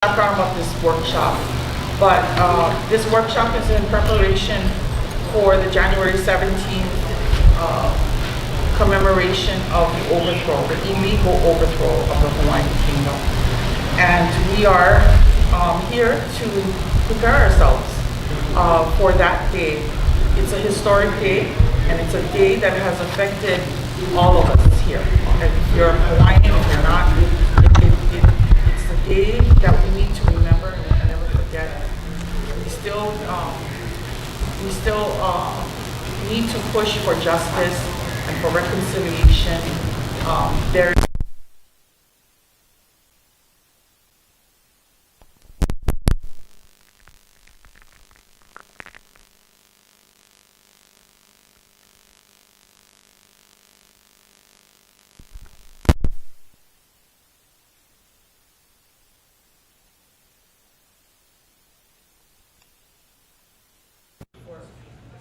background about this workshop, but this workshop is in preparation for the January 17th commemoration of the overthrow, the illegal overthrow of the Hawaiian Kingdom. And we are here to prepare ourselves for that day. It's a historic day, and it's a day that has affected all of us here. If you're Hawaiian, if you're not, it's a day that we need to remember and never forget. We still need to push for justice and for reconciliation. There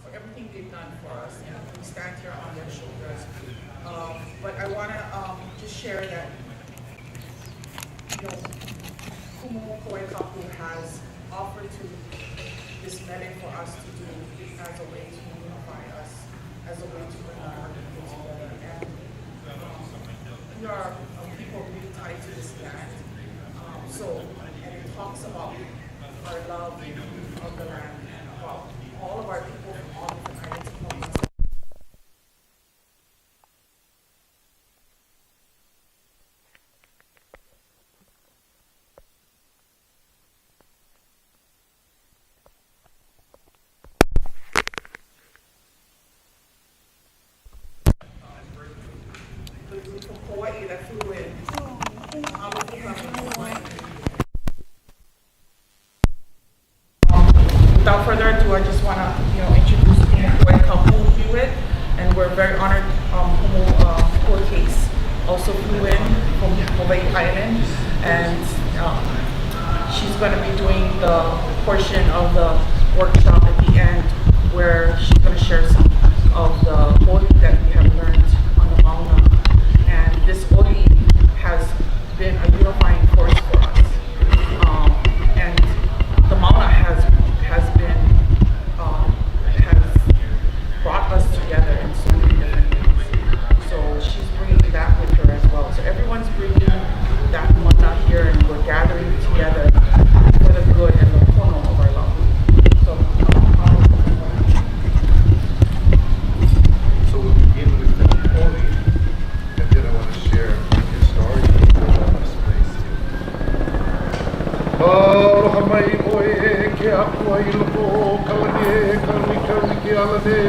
for everything they've done for us, and we stand here on their shoulders. But I want to just share that, Kumu has offered to this Mele for us to do as a way to unify us, as a way to bring our people together. And we are people really tied to this land. And it talks about our love of the land, about all of our people from all different islands of Mauna Kea. The group from Hawaii that flew in. Without further ado, I just want to, introduce Kumu Hewett, and we're very honored. Kumu court case also flew in from Hawaii Island, and she's going to be doing the portion of the workshop at the end, where she's going to share some of the ori that we have learned on the Mauna. And this ori has been a unifying force for us, and the Mauna has brought us together in so many different ways. So she's bringing that with her as well. So everyone's bringing that Mauna here, and we're gathering together for the good and the pono of our love. So we'll begin with the ori, and then I want to share a story about this place here. Aloha mai oe ke Kawaikupokalani ke alane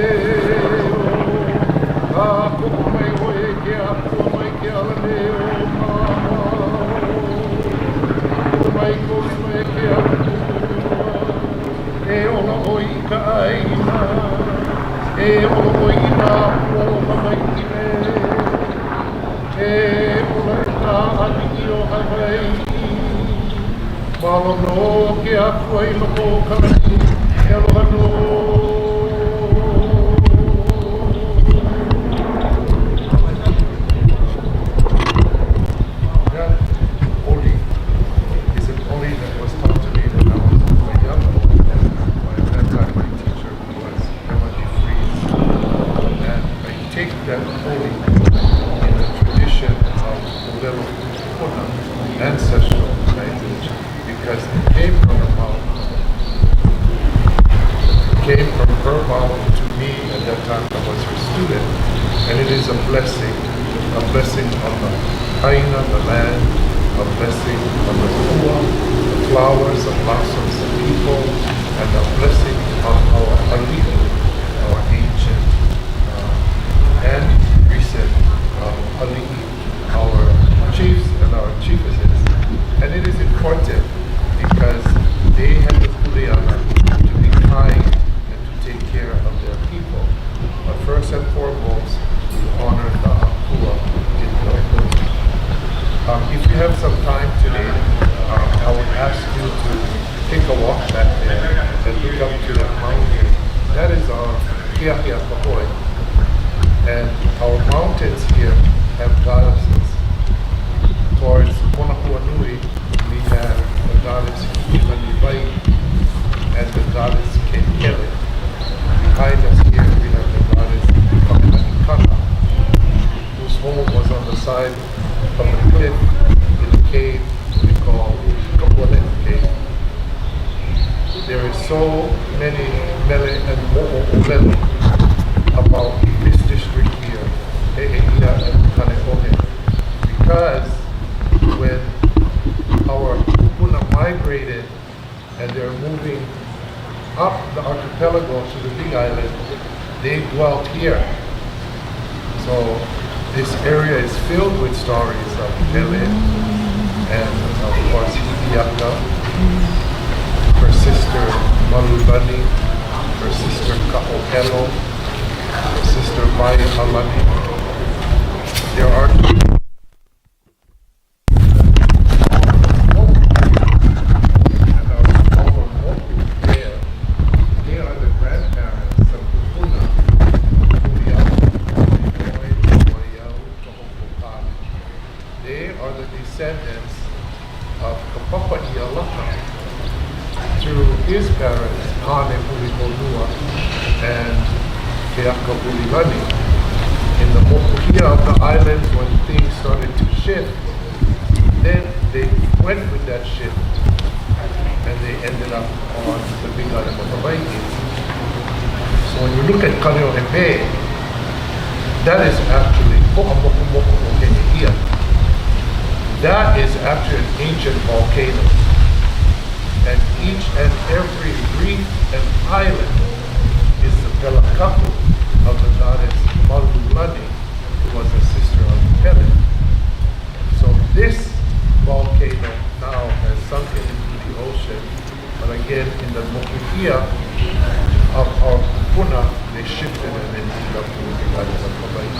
o koko mai oe ke Ahupua mai ke alane o mama o mai koi mai ke Ahupua ola oi ka aina ola oi na ola mai kine ola ka aliki o Hawaii Malo ke Kawaikupokalani ke aloha no. That ori is an ori that was taught to me when I was quite young. At that time, my teacher was Ianuali, and I take that ori in the tradition of olauloko, ancestral language, because it came from the mountain. Came from her mom to me at that time. I was her student, and it is a blessing on the aina, the land, a blessing on the hula, the flowers, the blossoms, the people, and a blessing on our ali'i, our ancient and recent ali'i, our chiefs and our chiefesses. And it is important because they had the kuleana to be kind and to take care of their people. But first and foremost, we honor the Ahupua in the home. If you have some time today, I would ask you to take a walk back there and look up to that mountain. That is our Keahiapahoi. And our mountains here have goddesses. Towards Monakuanui, we have the goddess Ianuali, and the goddess Kele. Behind us here we have the goddess Kawaikupokalani, whose home was on the side of the cliff in a cave we call Hewett Cave. There is so many Mele and olauloko about this district here, Eō E Ka Lāhui, because when our Kupuna migrated and they're moving up the archipelago to the Big Island, they dwelt here. So this area is filled with stories of Mele and of course Hikiaka, her sister Malulani, her sister Ka'ohelo, her sister Maya Halani. There are descendants of through his parents, Kāne and Keakapulilani. In the Moku of the islands, when things started to shift, then they went with that shift and they ended up on the Big Island of Hawaii. So when you look at Kaneohepe, that is actually that is actually an ancient volcano. And each and every reef and island is the Pelakapu of the goddess Malulani, who was a sister of Mele. So this volcano now has sunken into the ocean, but again in the Moku of our Kupuna, they shifted and ended up to the goddess of Hawaii.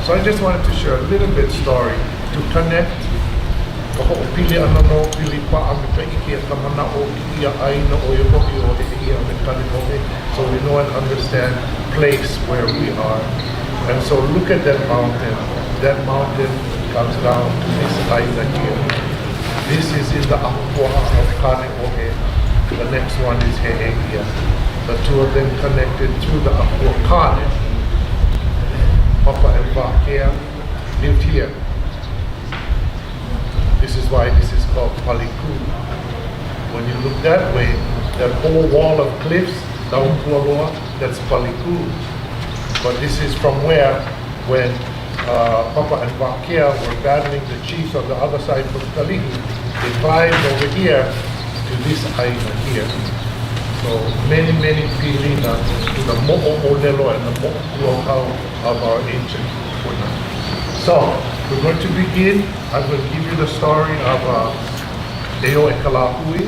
So I just wanted to share a little bit story to connect. So we know and understand place where we are. And so look at that mountain. That mountain comes down to this island here. This is in the Ahupua of Kāne. The next one is Hewett. The two of them connected through the Ahupua Kāne. Papa and Kea lived here. This is why this is called Paliko. When you look that way, that whole wall of cliffs, down Pualoa, that's Paliko. But this is from where, when Papa and Kea were battling the chiefs on the other side from Kalihi, they climbed over here to this island here. So many, many pilina to the mo'olelo and the mo'oloko of our ancient Kupuna. So, we're going to begin. I'm going to give you the story of Eō E Ka Lāhui.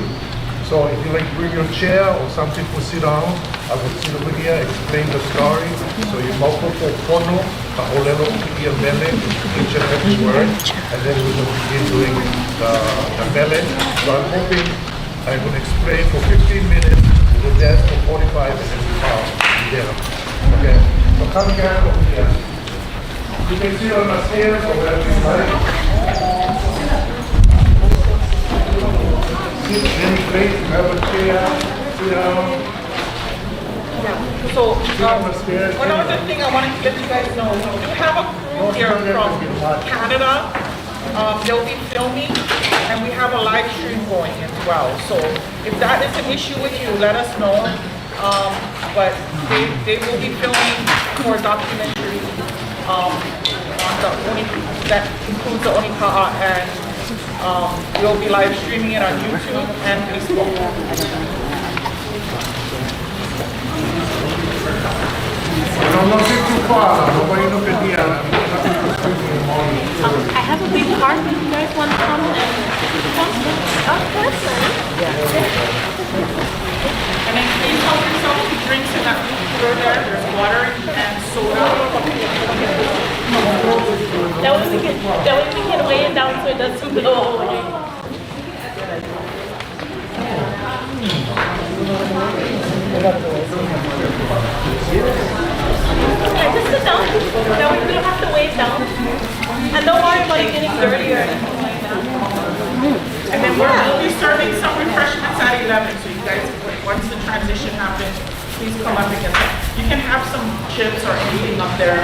So if you like to bring your chair or something to sit down, I will sit over here, explain the story. So you Mokupono, olauloko, Mele, each and every word, and then we will begin doing the Mele. So I'm hoping I will explain for 15 minutes, we'll dance for 45 and then we'll dinner. Okay, so come here over here. You can sit on the stairs or wherever you like. Sit any place, have a chair, sit down. Yeah. So, one other thing I wanted to let you guys know, we have a crew here from Canada. They'll be filming, and we have a live stream going as well. So, if that is an issue with you, let us know. But they will be filming for a documentary. On the that includes the Onipa, and we'll be live streaming it on YouTube and Facebook. Don't get too far. Nobody look at the I have a big cart if you guys want to come and oh, that's nice. And then please help yourself to drinks in that cooler there. There's water and soda. That way we can weigh it down so it doesn't blow away. Yeah, just sit down. That way we don't have to weigh it down. And don't worry about it getting dirty or anything like that. And then we'll be serving some chips or anything up there.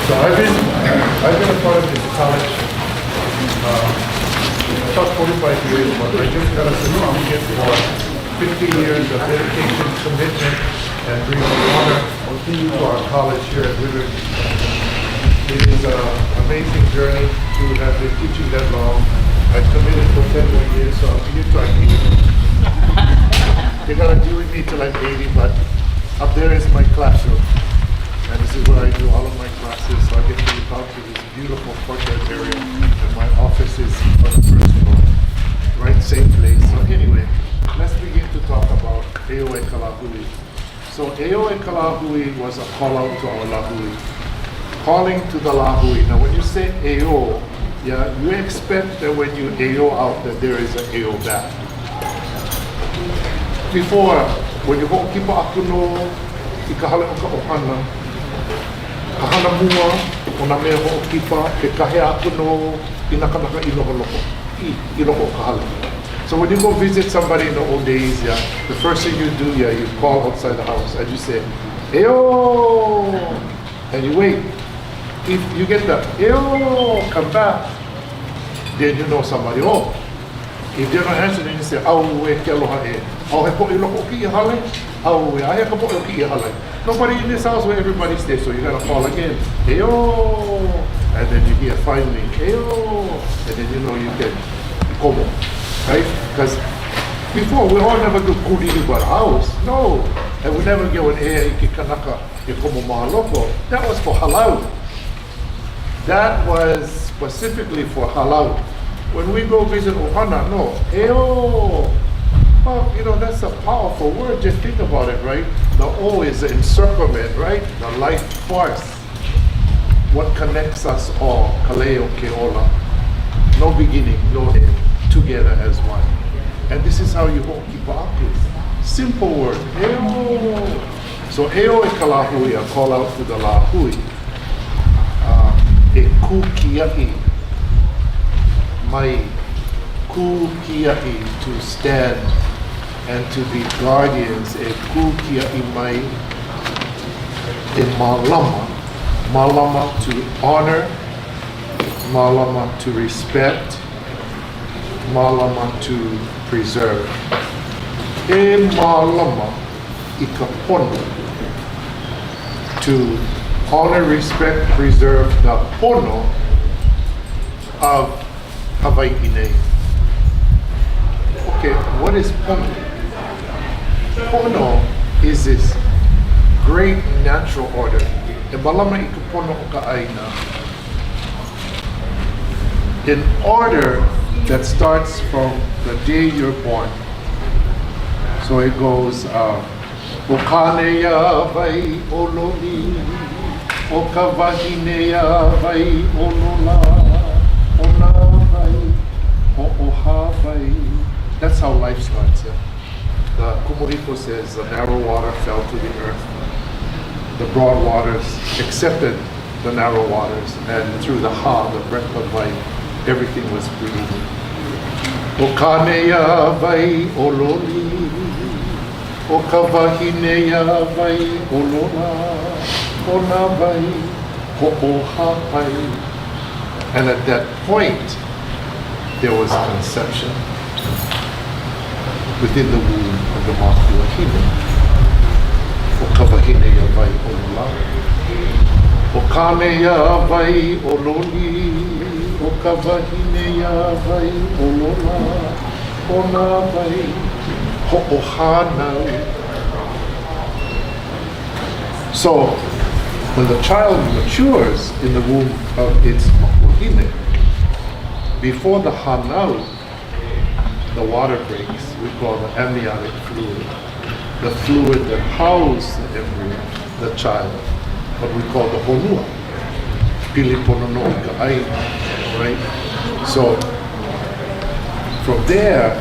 So I've been a part of this college about 45 years, but I just got a certificate for 50 years of dedication, commitment, and bringing honor to our college here at Windward. It is an amazing journey to have been teaching that long. I've committed for 10 more years, so I'll be here till I'm 80. They're gonna deal with me till I'm 80, but up there is my classroom. And this is where I do all of my classes, so I get to look out to this beautiful courtyard area. And my office is on the first floor, right, same place. So anyway, let's begin to talk about Eō E Ka Lāhui. So Eō E Ka Lāhui was a call out to our Lāhui. Calling to the Lāhui. Now when you say Eō, yeah, you expect that when you Eō out that there is an Eō back. Before, when you go kipa akuno, I ka hale o ka ohana, ka hana mua, o na mea ho kipa, ke kahe akuno, I nakanaka I loholoko, I loko ka hale. So when you go visit somebody in the old days, yeah, the first thing you do, yeah, you call outside the house and you say, Eō, and you wait. If you get the Eō, come back, then you know somebody, oh. If they don't answer, then you say, Aʻu e ke aloha e. Au he po I loko ki I hale, Aʻu e ahe ka po ki I hale. Nobody in this house where everybody stays, so you gotta call again, Eō, and then you hear finally, Eō, and then you know you can komo, right? Because before we all never do kuri but house, no, and we never get an e ki kanaka e komo mahaloko. That was for halau. That was specifically for halau. When we go visit ohana, no, Eō. Well, you know, that's a powerful word. Just think about it, right? The O is the encirclement, right? The life force. What connects us all? Kaleo keola. No beginning, no end. Together as one. And this is how you hold kipa. Simple word. Eō. So Eō E Ka Lāhui, a call out to the Lāhui. E ku kia'i. My ku kia'i, to stand and to be guardians. E ku kia'i mai. E malama. Malama to honor. Malama to respect. Malama to preserve. E malama I ka pono. To honor, respect, preserve the pono of Hawaii. Okay, what is pono? Pono is this great natural order. E malama I ka pono o ka aina. An order that starts from the day you're born. So it goes, O Kāne ya vai ololi, O ka wahine ya vai olola, O nā vai, O oha vai. That's how life starts. Yeah? The Kumu says the narrow water fell to the earth. The broad waters accepted the narrow waters, and through the ha, the breath of life, everything was created. O Kāne ya vai ololi, O ka wahine ya vai olola, O nā vai, Ho oha vai. And at that point, there was conception within the womb of the Moku Hine. O ka wahine ya vai olola, O Kāne ya vai ololi, O ka wahine ya vai olola, O nā vai, ho'ohana. So, when the child matures in the womb of its makuhine, before the hanau, the water breaks, we call the amniotic fluid, the fluid that houses the embryo, the child, what we call the honua, piliponono ka'aina, right? So, from there,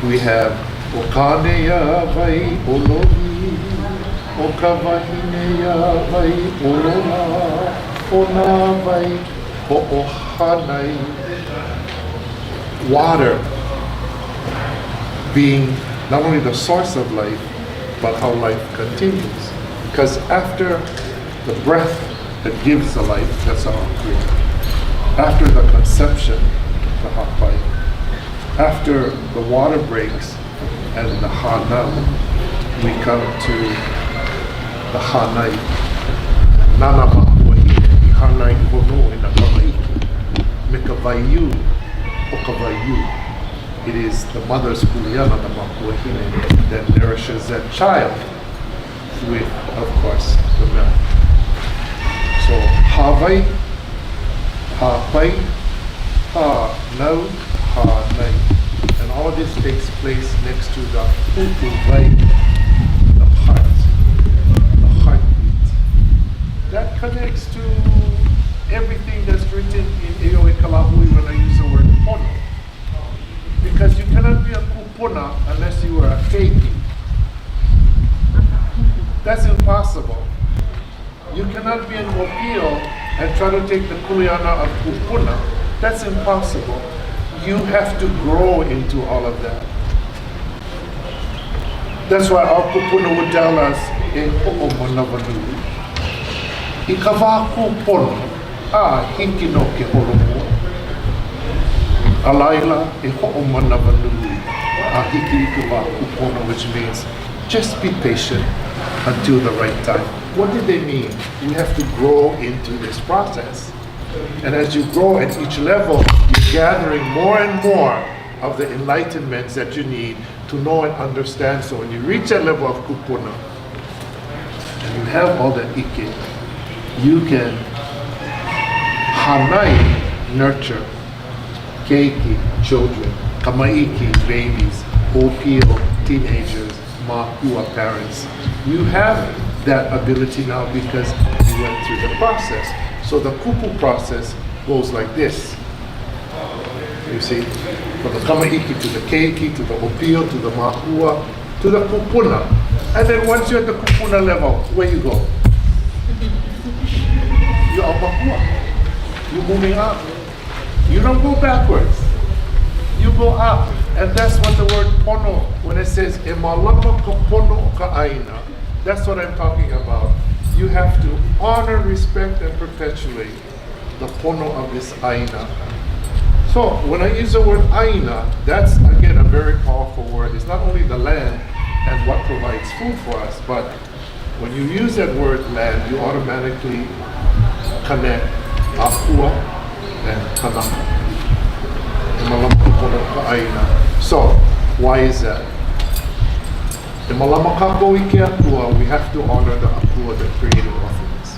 we have O Kāne ya vai ololi, O ka wahine ya vai olola, O nā vai, ho'ohanai, water being not only the source of life, but how life continues. Because after the breath that gives the life, that's our akua. After the conception, the hapai. After the water breaks and the hana, we come to the hanai. Nana makuahi, I hanai hono ina kamaiki. Mekavaiu, okavaiu. It is the mother's kuliana, the makuahine, that nourishes that child with, of course, the milk. So, havai, hapai, ha nau, ha nai. And all this takes place next to the pupuvai, the heartbeat. That connects to everything that's written in Eō E Ka Lāhui when I use the word pono. Because you cannot be a kupuna unless you are a keiki. That's impossible. You cannot be an opio and try to take the kuleana of kupuna. That's impossible. You have to grow into all of that. That's why our kupuna would tell us, e ho'omanavanu. I ka wā kupono, hinki no ke holomo. Alaila e ho'omanavanu, hiki i ka wā kupono, which means just be patient until the right time. What did they mean? You have to grow into this process. And as you grow at each level, you're gathering more and more of the enlightenments that you need to know and understand. So when you reach that level of kupuna, and you have all that ike, you can hanai, nurture, keiki, children, kamaiki, babies, opio, teenagers, mahua, parents. You have that ability now because you went through the process. So the kupu process goes like this. You see, from the kamaiki to the keiki, to the opio, to the mahua, to the kupuna. And then once you're at the kupuna level, where you go? You're a mahua. You're moving up. You don't go backwards. You go up. And that's what the word pono, when it says, e malama ka pono ka aina, that's what I'm talking about. You have to honor, respect, and perpetuate the pono of this aina. So when I use the word aina, that's again a very powerful word. It's not only the land and what provides food for us, but when you use that word land, you automatically connect Ahupua and Kanaka. So, why is that? We have to honor the Ahupua that created all things.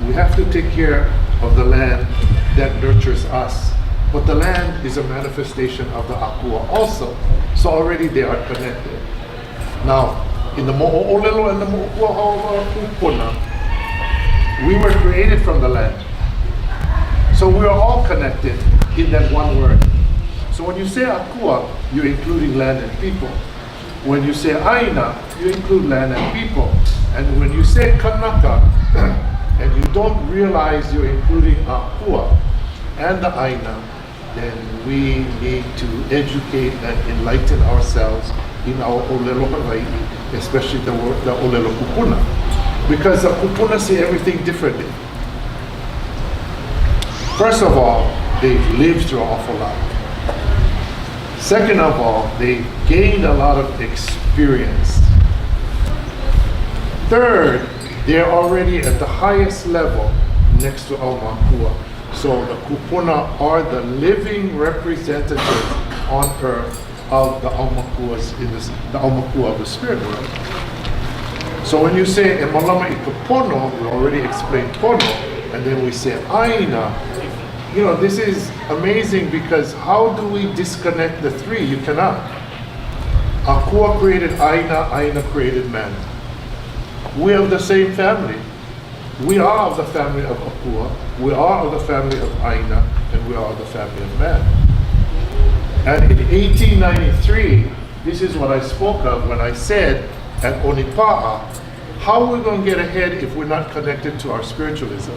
We have to take care of the land that nurtures us. But the land is a manifestation of the Ahupua also. So already they are connected. Now, in the mo'olelo and the mo'upuna, we were created from the land. So we are all connected in that one word. So when you say Ahupua, you're including land and people. When you say Aina, you include land and people. And when you say Kanaka, and you don't realize you're including Ahupua and the Aina, then we need to educate and enlighten ourselves in our olelo Hawaii, especially the olelo kupuna. Because the kupuna see everything differently. First of all, they've lived through an awful lot. Second of all, they've gained a lot of experience. Third, they're already at the highest level next to our Mahua. So the kupuna are the living representatives on earth of the Aumakuas in this, the Aumakua of the spirit world. So when you say e malama I ka pono, we already explained pono, and then we say aina. You know, this is amazing because how do we disconnect the three? You cannot. Ahupua created aina, aina created man. We are of the same family. We are of the family of Ahupua, we are of the family of aina, and we are of the family of man. And in 1893, this is what I spoke of when I said at Onipa, how are we going to get ahead if we're not connected to our spiritualism?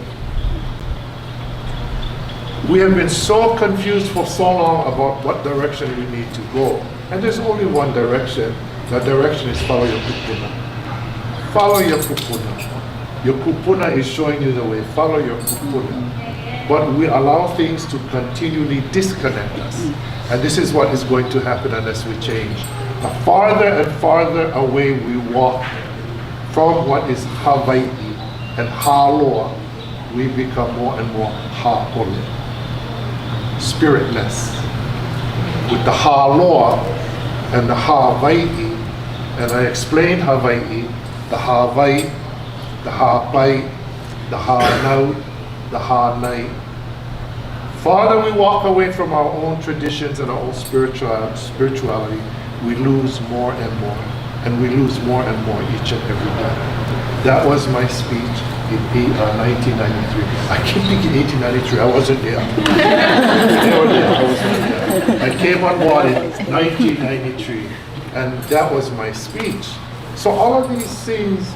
We have been so confused for so long about what direction we need to go. And there's only one direction. That direction is follow your kupuna. Follow your kupuna. Your kupuna is showing you the way. Follow your kupuna. But we allow things to continually disconnect us. And this is what is going to happen unless we change. The farther and farther away we walk from what is Hawaii and Haloa, we become more and more Ha'ole, spiritless. With the Haloa and the Hawaii, and I explained Hawaii, the Hawaii, the Hapai, the Hanau, the Hanai. Farther we walk away from our own traditions and our own spirituality, we lose more and more. And we lose more and more each and every day. That was my speech in 1993. I keep thinking 1893, I wasn't there. I came on board in 1993, and that was my speech. So all of these things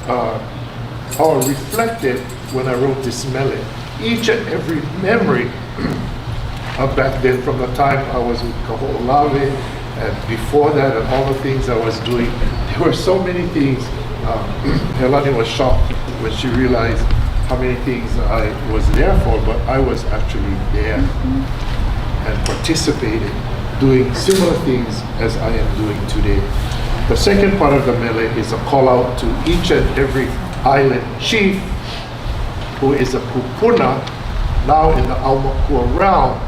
are reflected when I wrote this Mele. Each and every memory of back then, from the time I was with Kaho'olawe, and before that, and all the things I was doing, there were so many things. Helani was shocked when she realized how many things I was there for, but I was actually there and participating, doing similar things as I am doing today. The second part of the Mele is a call out to each and every island chief who is a kupuna now in the Aumakua realm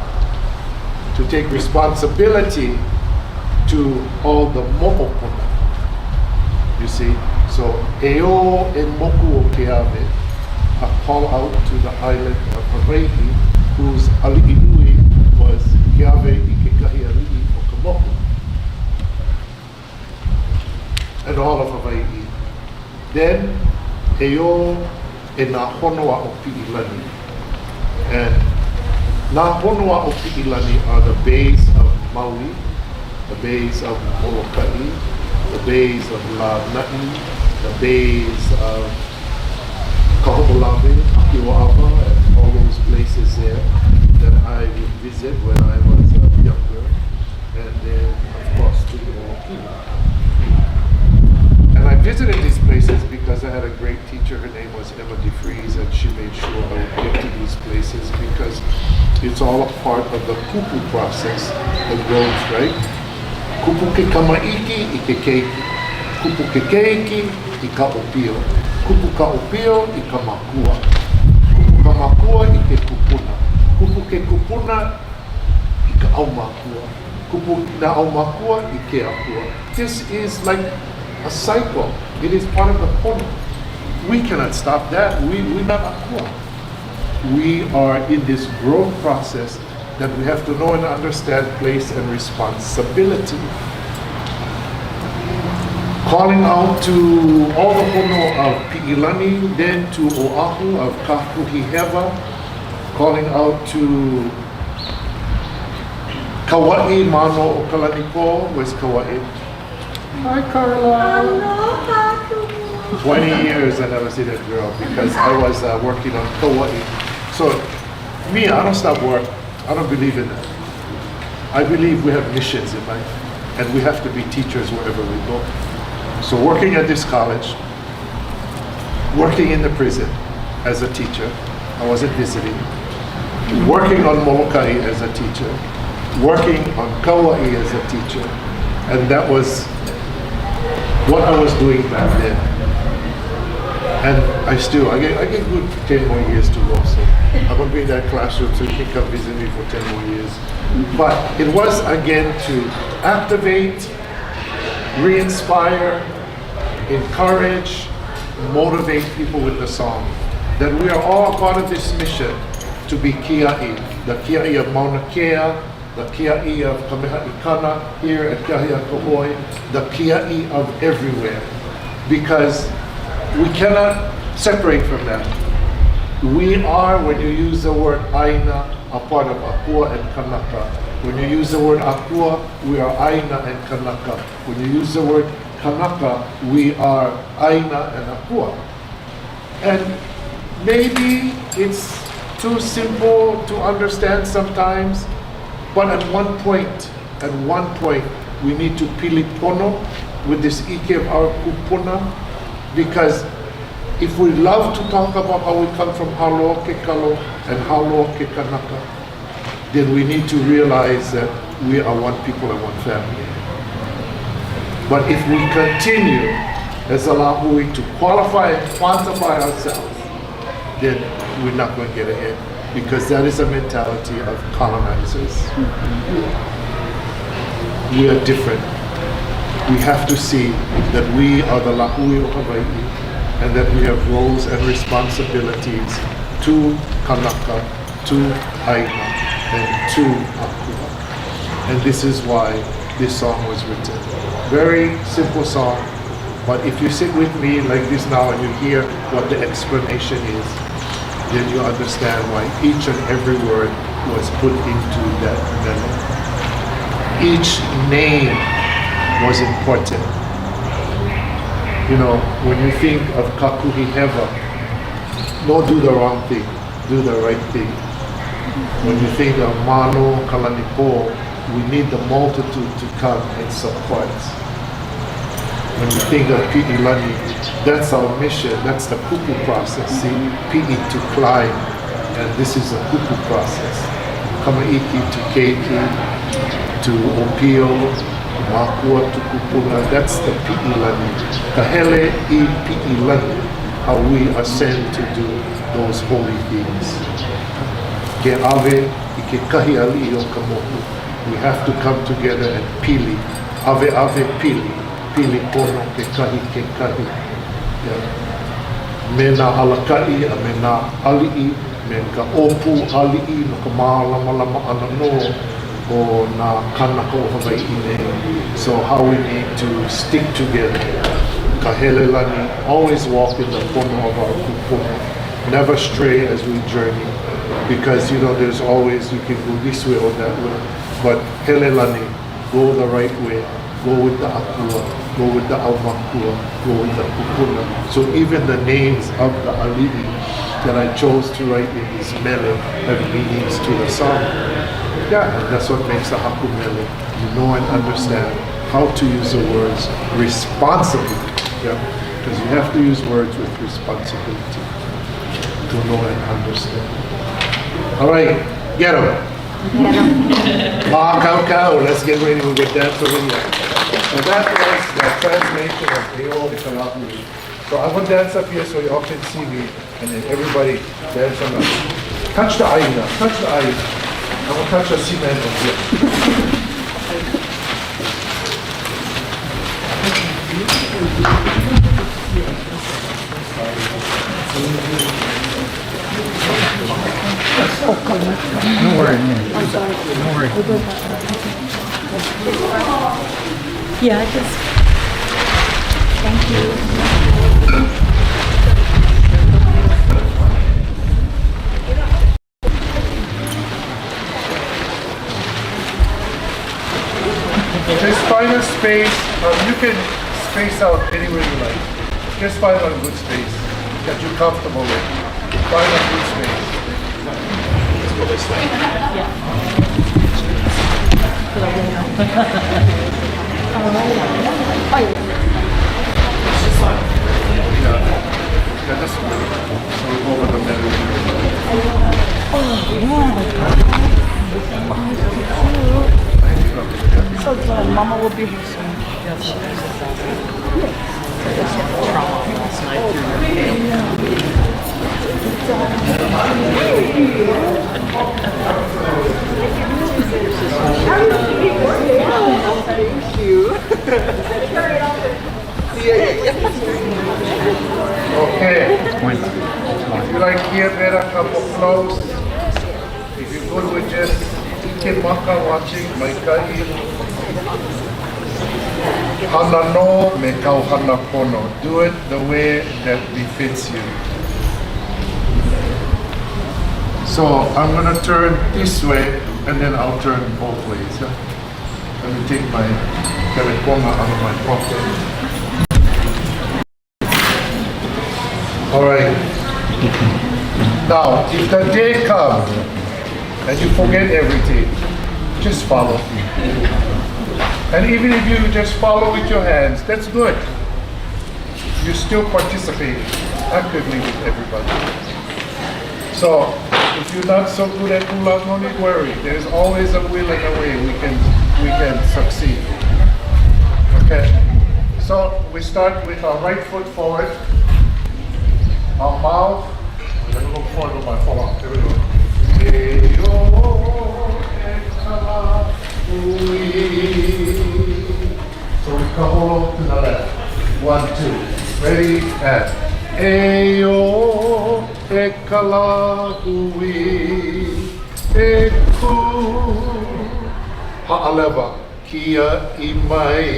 to take responsibility to all the Mokupuni. You see, so Eō E Ka Lāhui, a call out to the island of Hawaii, whose ali'inui was Keawe I ke kahi ali'i o ka Moku, and all of Hawaii. Then Eō E nā honua o Pi'ilani, and nā honua o Pi'ilani are the bays of Maui, the bays of Molokai, the bays of Lanai, the bays of Kaho'olawe, Akiwa'awa, and all those places there that I would visit when I was younger, and then of course to Moku. And I visited these places because I had a great teacher. Her name was Emma DeFries, and she made sure I would get to these places because it's all a part of the kupu process, the growth, right? Kupu ke kamaiki I ke keiki. Kupu ke keiki I ka opio. Kupu ka opio I ka makua. Kupu ka makua I ke kupuna. Kupu ke kupuna I ka aumakua. Kupu na aumakua I ke apua. This is like a cycle. It is part of the pono. We cannot stop that. We're not akua. We are in this growth process that we have to know and understand place and responsibility. Calling out to all the pono of Pi'ilani, then to Oahu of Kapuhi Hewa, calling out to Kauai, Mano o Kalaniko. Where's Kauai? Hi, Carla. 20 years I never see that girl because I was working on Kauai. So, me, I don't stop work. I don't believe in that. I believe we have missions in life, and we have to be teachers wherever we go. So working at this college, working in the prison as a teacher, I wasn't visiting, working on Molokai as a teacher, working on Kauai as a teacher, and that was what I was doing back then. And I get good 10 more years to go, so I'm going to be in that classroom so you can come visit me for 10 more years. But it was again to activate, re-inspire, encourage, motivate people with the song. That we are all part of this mission to be Kia'i, the Kia'i of Mauna Kea, the Kia'i of Kameha'ikana here at Kahiakohoi, the Kia'i of everywhere. Because we cannot separate from that. We are, when you use the word Aina, a part of Apua and Kanaka. When you use the word Apua, we are Aina and Kanaka. When you use the word Kanaka, we are Aina and Ahupua. And maybe it's too simple to understand sometimes, but at one point, we need to pilipono with this ike of our kupuna, because if we love to talk about how we come from Halo Ke Kalo and Halo Ke Kanaka, then we need to realize that we are one people and one family. But if we continue as a Lāhui to qualify and quantify ourselves, then we're not going to get ahead, because that is a mentality of colonizers. We are different. We have to see that we are the Lāhui of Hawaii, and that we have roles and responsibilities to Kanaka, to Aina, and to Ahupua. And this is why this song was written. Very simple song, but if you sit with me like this now and you hear what the explanation is, then you understand why each and every word was put into that melody. Each name was important. You know, when you think of Kakuhi Heva, don't do the wrong thing, do the right thing. When you think of Mano Kalanipo, we need the multitude to come and support. When you think of Pi'ilani, that's our mission, that's the kupu process. See, Pi'i to climb, and this is a kupu process. Kamaiki to keiki, to opio, makua to kupuna, that's the Pi'ilani. Kahele I Pi'ilani, how we are sent to do those holy things. Ke ave I ke kahi ali o ka moku. We have to come together and pili. Ave ave pili. Pili pono ke kahi. Me nā alakai, a me nā ali'i, me ka opu ali'i, no ka mālama ana no, o nā kanaka o Hawaii nei. So how we need to stick together. Ka hele lani, always walk in the pono of our kupuna. Never stray as we journey. Because, you know, there's always, you can go this way or that way. But Helelani, go the right way, go with the Akua, go with the Aumakua, go with the Kupuna. So even the names of the Ali'i that I chose to write in this Mele have meanings to the song. Yeah, and that's what makes the Haku Mele. You know and understand how to use the words responsibly. Yeah, because you have to use words with responsibility to know and understand. All right, get them. Let's get ready to get dance over here. So that was the translation of Eō E Ka Lāhui. So I'm going to dance up here so you all can see me, and then everybody dance on the... Touch the aina, touch the aina. I'm going to touch the cement over here. No worry. I'm sorry. No worry. Yeah, I just. Thank you. Just find a space. You can space out anywhere you like. Just find a good space that you're comfortable with. Find a good space. Let's go this way. Yeah. Yeah, this way. So we'll go over the middle. So Mama will be here soon. Yeah, she is. Trauma last night. Thank you. Okay. If you like here better, couple close. If you're good with just Ikemaka watching, my kai. Hana no me kau hana pono. Do it the way that befits you. So I'm gonna turn this way and then I'll turn both ways. Yeah? Let me take my Kawaikupokalani out of my pocket. All right. Now, if the day comes and you forget everything, just follow. And even if you just follow with your hands, that's good. You still participate actively with everybody. So, if you're not so good at hula, no need worry. There's always a will and a way we can succeed. Okay. So we start with our right foot forward. Our mouth. We're gonna look forward with my follow. Here we go. Eō E Ka Lāhui. So we kaholo to the left. 1, 2. Ready and Eō E Ka Lāhui. E Ku Ha'aleva. Kia I mai.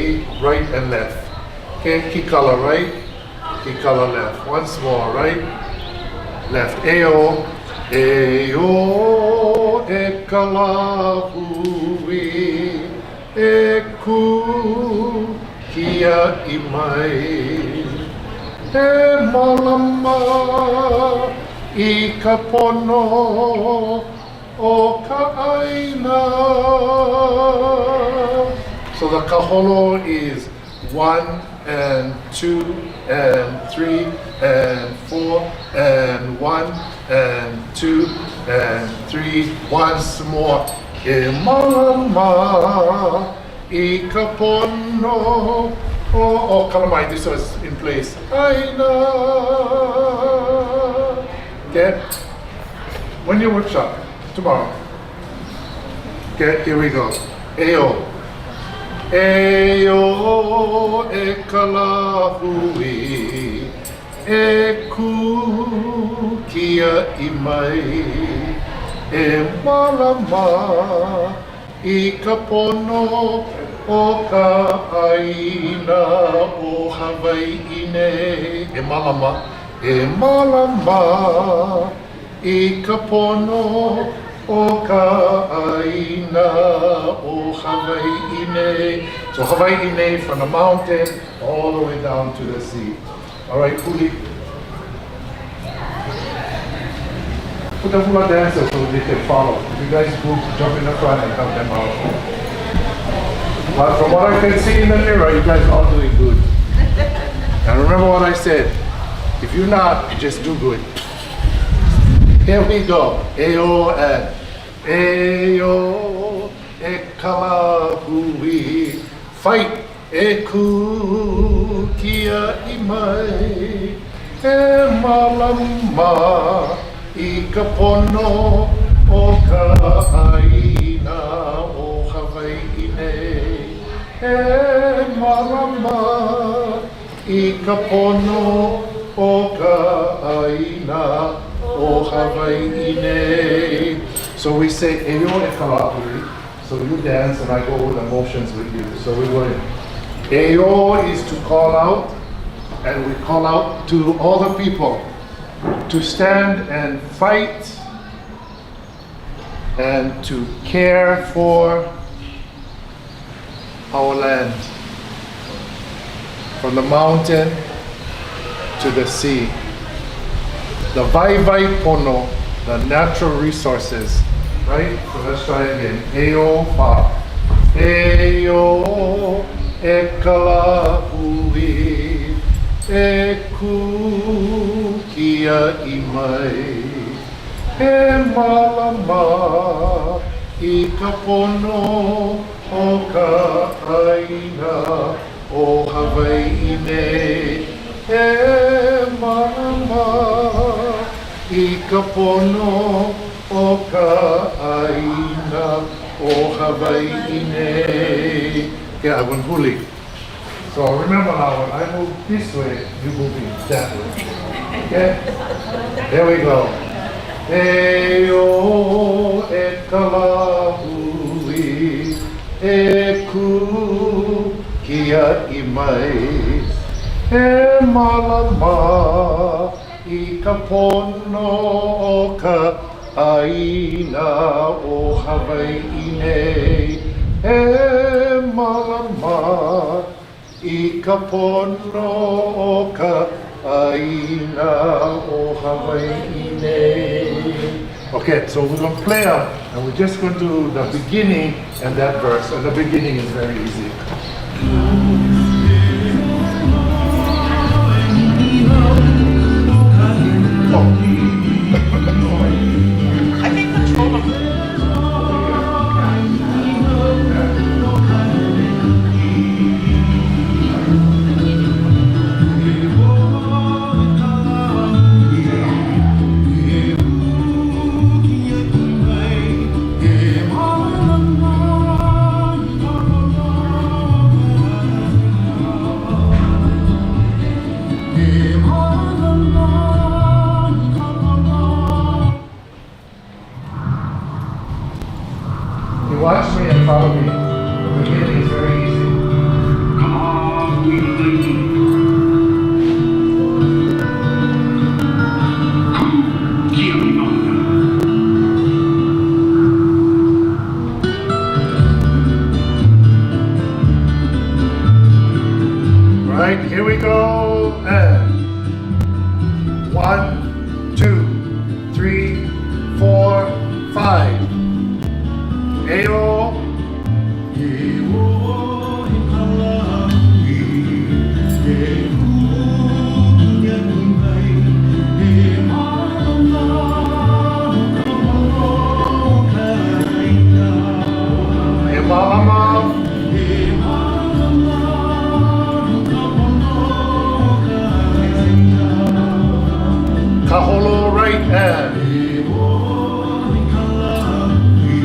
Right and left. Okay, kikala right. Kikala left. Once more, right? Left. Eō E Ka Lāhui. E Ku Kia I mai. E malama I ka pono o ka aina. So the kaholo is 1 and 2 and 3 and 4 and 1 and 2 and 3. Once more. E malama I ka pono. Oh, calamine, this was in place. Aina. Okay. When you workshop tomorrow. Okay, here we go. Eō. Eō E Ka Lāhui. E Ku Kia I mai. E malama I ka pono o ka aina o Hawaii nei. E malama I ka pono o ka aina o Hawaii nei. So Hawaii nei from the mountain all the way down to the sea. All right, Kuli. Put the hula dancers so they can follow. You guys go jump in the front and help them out. But from what I can see in the mirror, you guys are all doing good. And remember what I said. If you're not, you just do good. Here we go. Eō and Eō E Ka Lāhui. Fight. E Ku Kia I mai. E malama I ka pono o ka aina o Hawaii nei. E malama I ka pono o ka aina o Hawaii nei. So we say Eō E Ka Lāhui. So you dance and I go over the motions with you. So we go in. Eō is to call out, and we call out to all the people to stand and fight and to care for our land, from the mountain to the sea. The vai vai pono, the natural resources, right? So let's try again. Eō pa. Eō E Ka Lāhui. E Ku Kia I mai. E malama I ka pono o ka aina o Hawaii nei. E malama I ka pono o ka aina o Hawaii nei. Yeah, I went huli. So remember now, when I move this way, you move that way. Okay? There we go. Eō E Ka Lāhui. E Ku Kia I mai. E malama I ka pono o ka aina o Hawaii nei. E malama I ka pono o ka Aina o Hawaii nei. Okay, so we're going to play up, and we're just going to do the beginning and that verse. And the beginning is very easy. I can control them. Watch me and follow me. The beginning is very easy. Right, here we go. And 1, 2, 3, 4, 5. Eō E Ka Lāhui, E Malama, Kaholo right hand,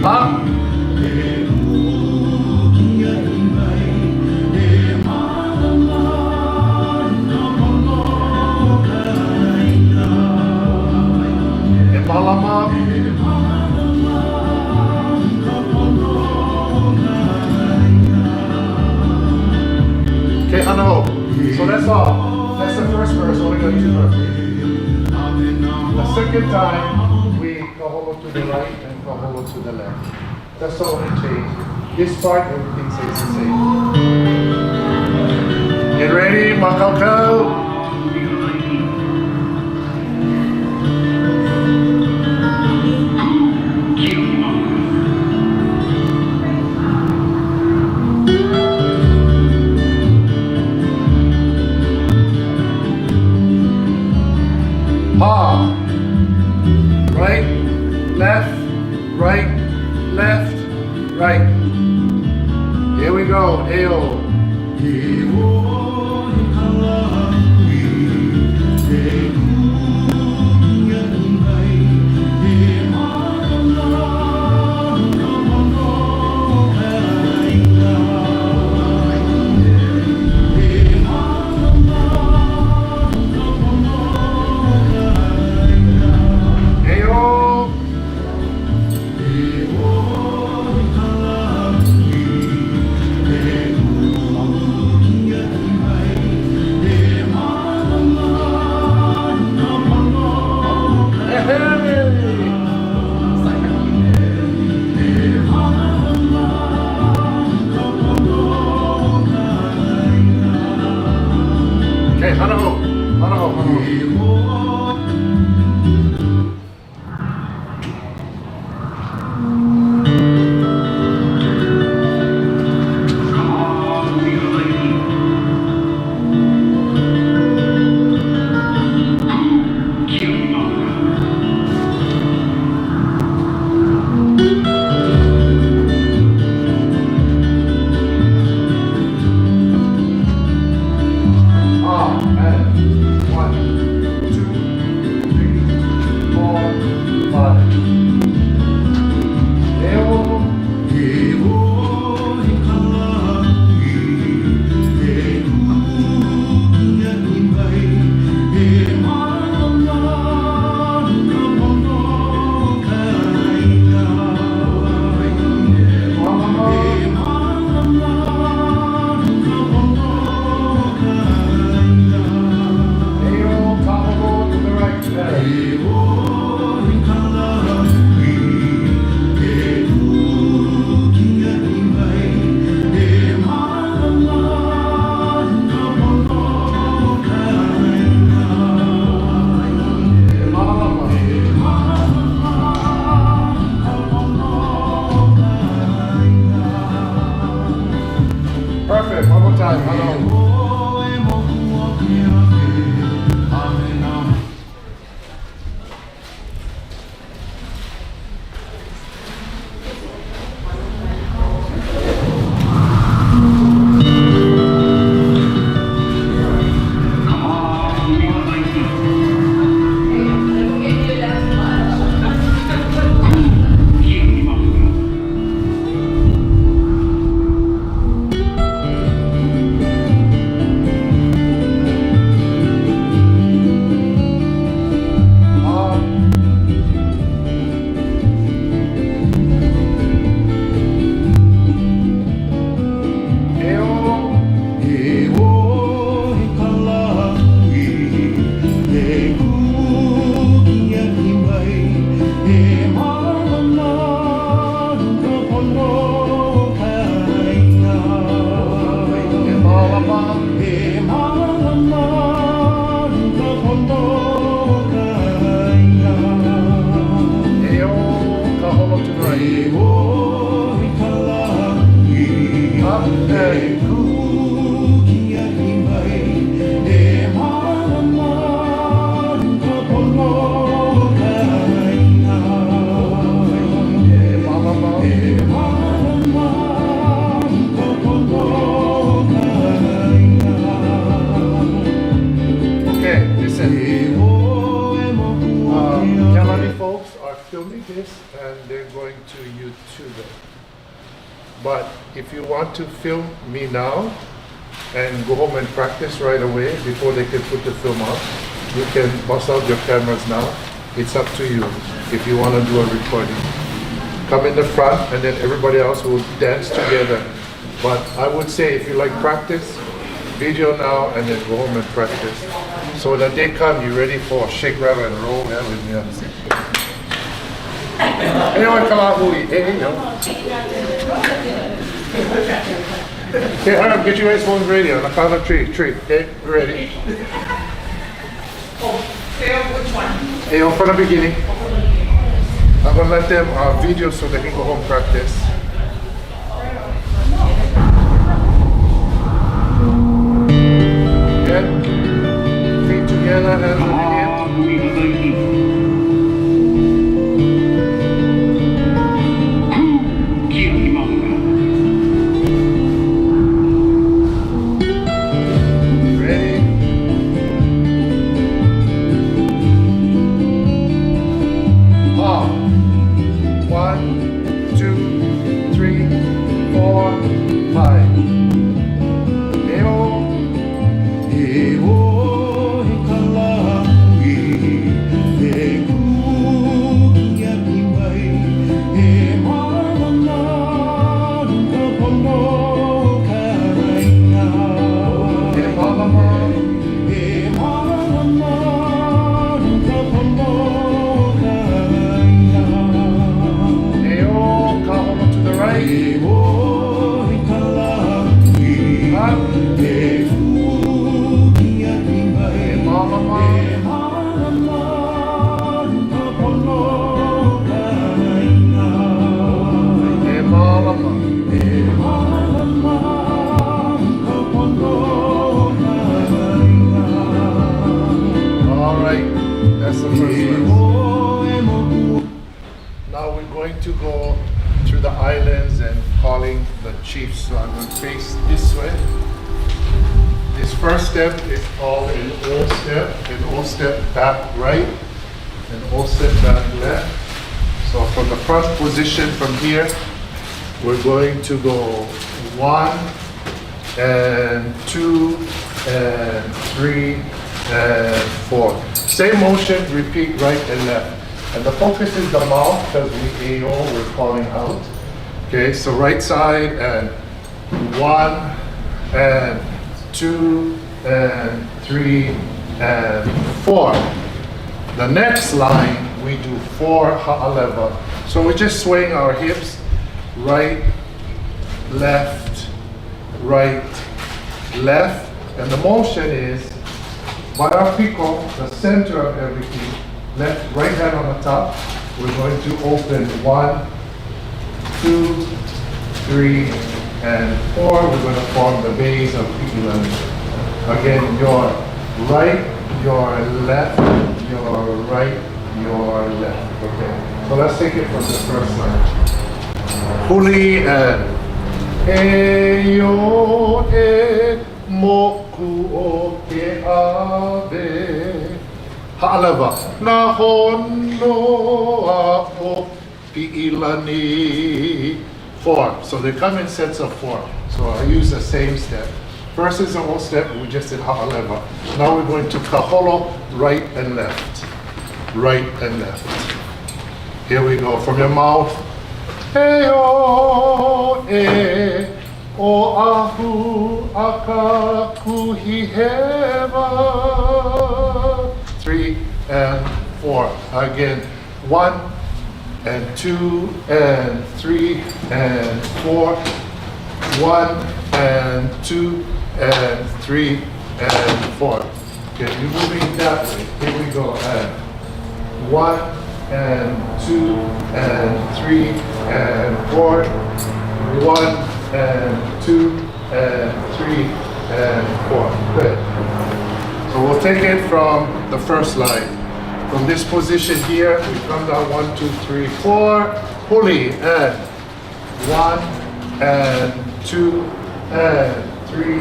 up. Malama. Okay, Hano. So that's all. That's the first verse. Only got 2 verses. The second time, we kaholo to the right and kaholo to the left. That's the only change. This part, everything stays the same. Get ready, Makau. Ha. Right, left, right, left, right. Here we go. Eō. Eō E Ka Lāhui, and they're going to YouTube it. But if you want to film me now and go home and practice right away before they can put the film up, you can bust out your cameras now. It's up to you if you want to do a recording. Come in the front and then everybody else will dance together. But I would say if you like practice, video now and then go home and practice. So that they come, you're ready for shake, rattle, and roll. Yeah, with me. Eō E Ka Lāhui. Hey, yo. Okay, hurry up, get your guys phones ready on the count of three. Okay, ready? Which one? Eō from the beginning. I'm gonna let them video so they can go home practice. Good. Feet together, hands on the hip. To go through the islands and calling the chiefs. So I'm going to face this way. This first step is called an O step, an O step back right, an O step back left. So from the front position from here, we're going to go 1 and 2 and 3 and 4. Same motion, repeat right and left. And the focus is the mouth because we're calling out. Okay, so right side and 1 and 2 and 3 and 4. The next line we do 4 ha'aleva. So we're just swaying our hips right, left, and the motion is Paliko, the center of everything. Left, right hand on the top. We're going to open 1, 2, 3, and 4. We're going to form the base of Ianuali. Again, your right, your left, your right, your left. Okay. So let's take it from the first line. Huli and Eō E Moku o Ke Ave. Ha'aleva. Na hono o pi'ilani. 4. So they come in sets of 4. So I use the same step. First is the whole step, we just did ha'aleva. Now we're going to kaholo, right and left. Right and left. Here we go. From your mouth. Eō E o ahu aka kuhi hewa. 3 and 4. Again, 1 and 2 and 3 and 4. 1 and 2 and 3 and 4. Okay, you're moving that way. Here we go. And 1 and 2 and 3 and 4. 1 and 2 and 3 and 4. Good. So we'll take it from the first line. From this position here, we come down 1, 2, 3, 4. Huli and 1 and 2 and 3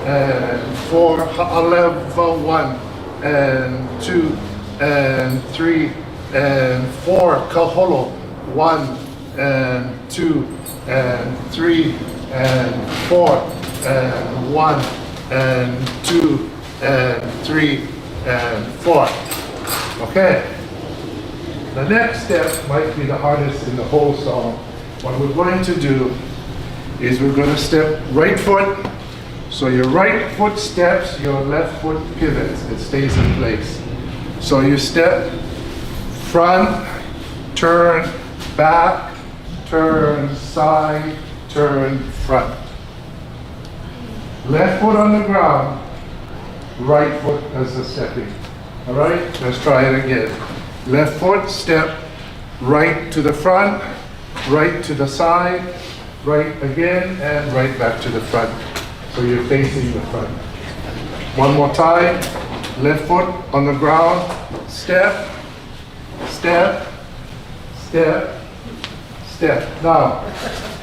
and 4. Ha'aleva 1 and 2 and 3 and 4. Kaholo 1 and 2 and 3 and 4 and 1 and 2 and 3 and 4. Okay. The next step might be the hardest in the whole song. What we're going to do is we're going to step right foot. So your right foot steps, your left foot pivots. It stays in place. So you step front, turn, back, turn, side, turn, front. Left foot on the ground, right foot as the stepping. All right, let's try it again. Left foot, step right to the front, right to the side, right again, and right back to the front. So you're facing the front. One more time. Left foot on the ground, step, step, step, step. Now,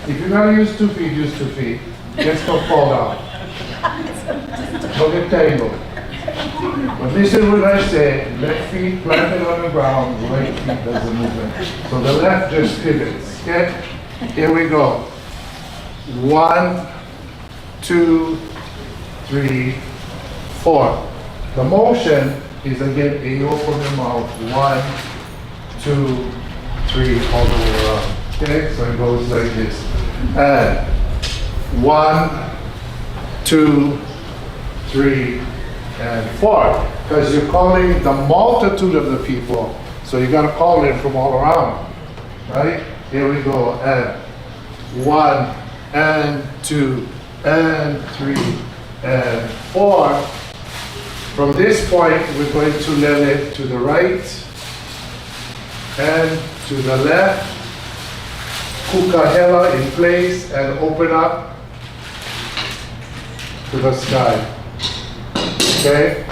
if you're going to use 2 feet, use 2 feet. Just don't fall down. Don't get tangled. But listen what I say. Left feet planted on the ground, right feet does the movement. So the left just pivots. Okay? Here we go. 1, 2, 3, 4. The motion is again Eō from your mouth. 1, 2, 3, all the way around. Okay, so it goes like this. And 1, 2, 3, and 4. Because you're calling the multitude of the people. So you got to call in from all around. Right? Here we go. And 1, and 2, and 3, and 4. From this point, we're going to Mele to the right and to the left. Kukahela in place and open up to the sky. Okay?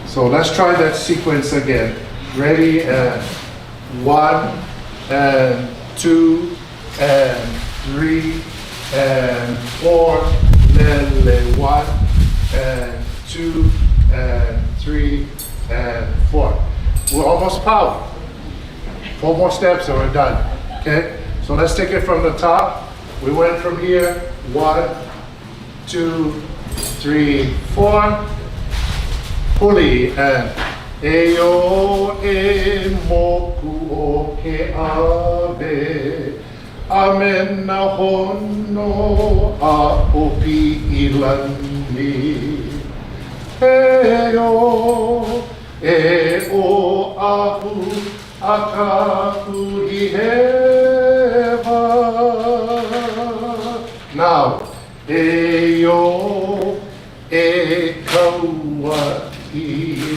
So let's try that sequence again. Ready? And 1, and 2, and 3, and 4. Mele 1, and 2, and 3, and 4. We're almost power. 4 more steps and we're done. Okay? So let's take it from the top. We went from here. 1, 2, 3, 4. Puli and Eō E Moku o ke awe. Amen na hono a opi ilani. Eō e o ahu akaku I hewa. Now, Eō e kaua I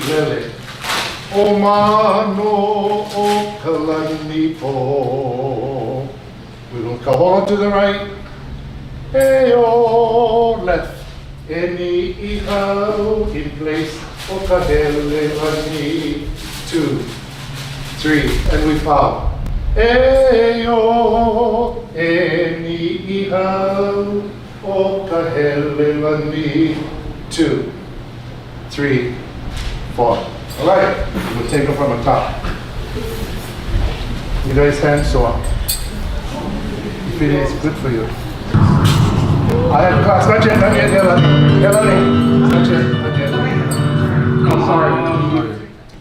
Mele. O mano o kalani po. We will come on to the right. Eō left. Eni ihau in place. O kahele lani. 2, 3, and we power. Eō eni ihau o kahele lani. 2, 3, 4. All right, we'll take it from the top. You guys hands sore. If it is good for you. I had class, not yet, Helani. Not yet. I'm sorry.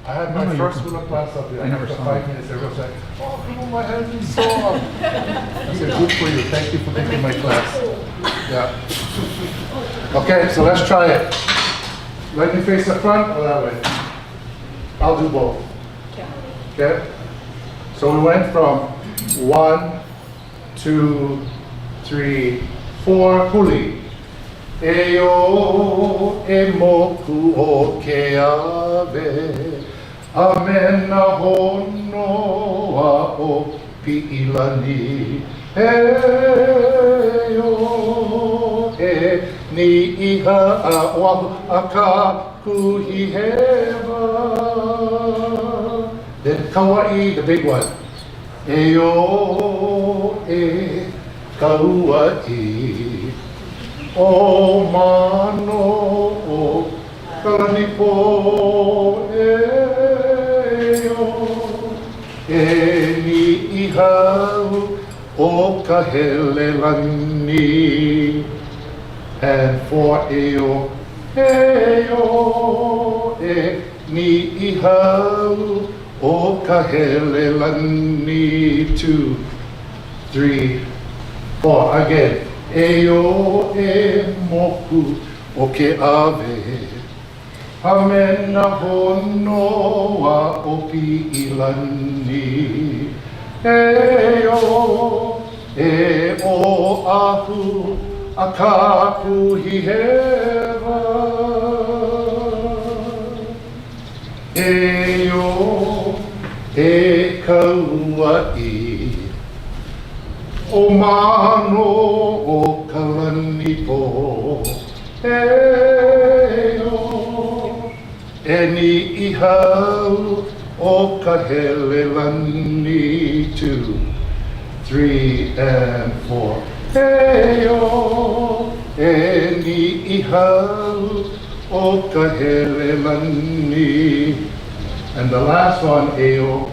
I had my first hula class up here. After 5 minutes, everyone was like, oh, come on, my hands are sore. I said, good for you. Thank you for taking my class. Yeah. Okay, so let's try it. Let me face the front or that way? I'll do both. Okay? So we went from 1, 2, 3, 4, puli. Eō e moku o ke awe. Amen na hono a o pi'ilani. Eō e ni iha a oahu a ka kuhi hewa. Then Kauai, the big one. Eō e Kauai. O mano o kalani po. Eō e ni iha hau o ka hele lani. And for Eō E ni hau o ka hele lani. 2, 3, 4. Again. Eō E Moku o ke ave. Hamena honoa o pi ilani. Eō E o ahu a ka puhi hewa. Eō E ka uai. O mano o ka lani po. Eō E ni hau o ka hele lani. 2, 3, and 4. Eō E ni hau o ka hele lani. And the last one, Eō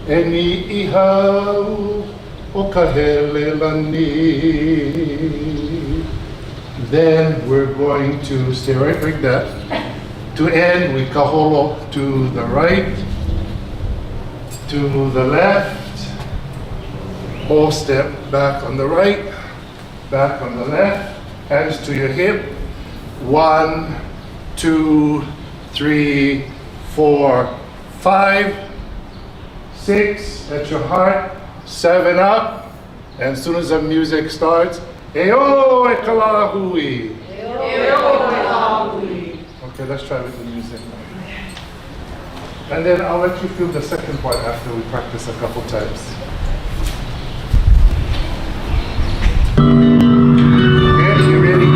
E ni hau o ka hele lani. Then we're going to stay right like that. To end, we kaholo to the right, to the left, whole step back on the right, back on the left, hands to your hip. 1, 2, 3, 4, 5, 6 at your heart, 7 up, and as soon as the music starts, Eō E Ka Lāhui. Okay, let's try with the music. And then I'll let you feel the second part after we practice a couple times. Okay, you ready?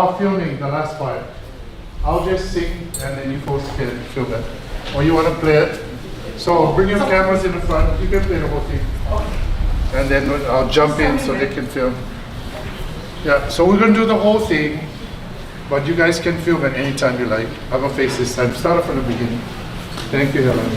now filming the last part. I'll just sing and then you folks can film it. Or you want to play it? So bring your cameras in the front. You can play the whole thing. And then I'll jump in so they can film. Yeah, so we're going to do the whole thing. But you guys can film it anytime you like. I'm going to face this time. Start from the beginning. Thank you, Helen.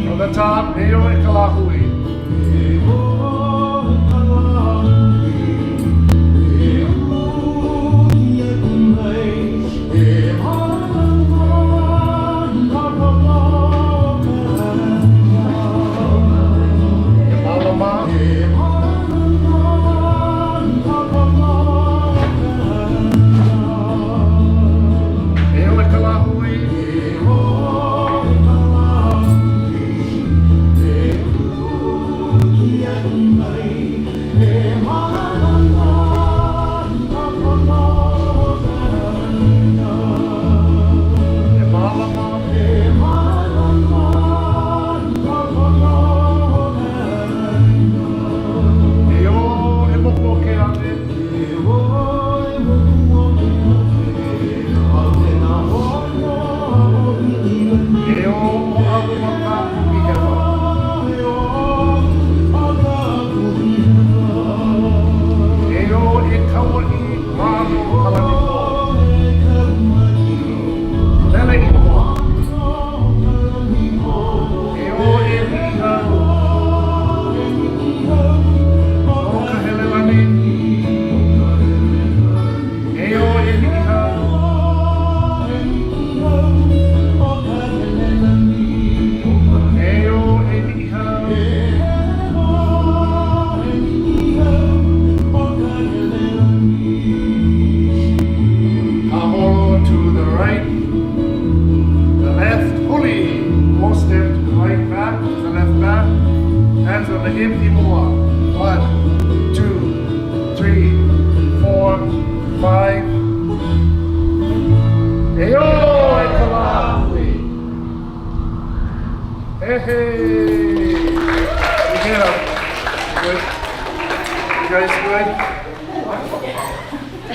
From the top, Eō E Ka Lāhui.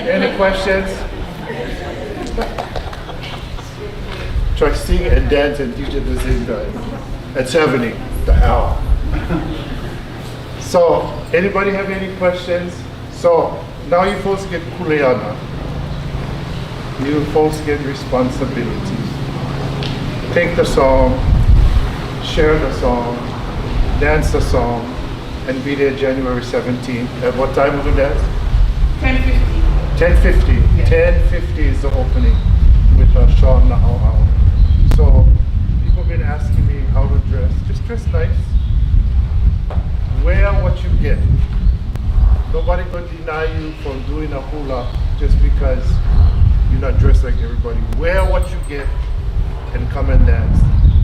Any questions? Try to sing and dance and teach at the same time. That's happening, the hour. So, anybody have any questions? So, now you folks get kuleana. You folks get responsibility. Take the song, share the song, dance the song, and be there January 17th. At what time will you dance? 10:50. 10:50. 10:50 is the opening with Sean Nahau. So people have been asking me how to dress. Just dress nice. Wear what you get. Nobody gonna deny you from doing a hula just because you're not dressed like everybody. Wear what you get and come and dance.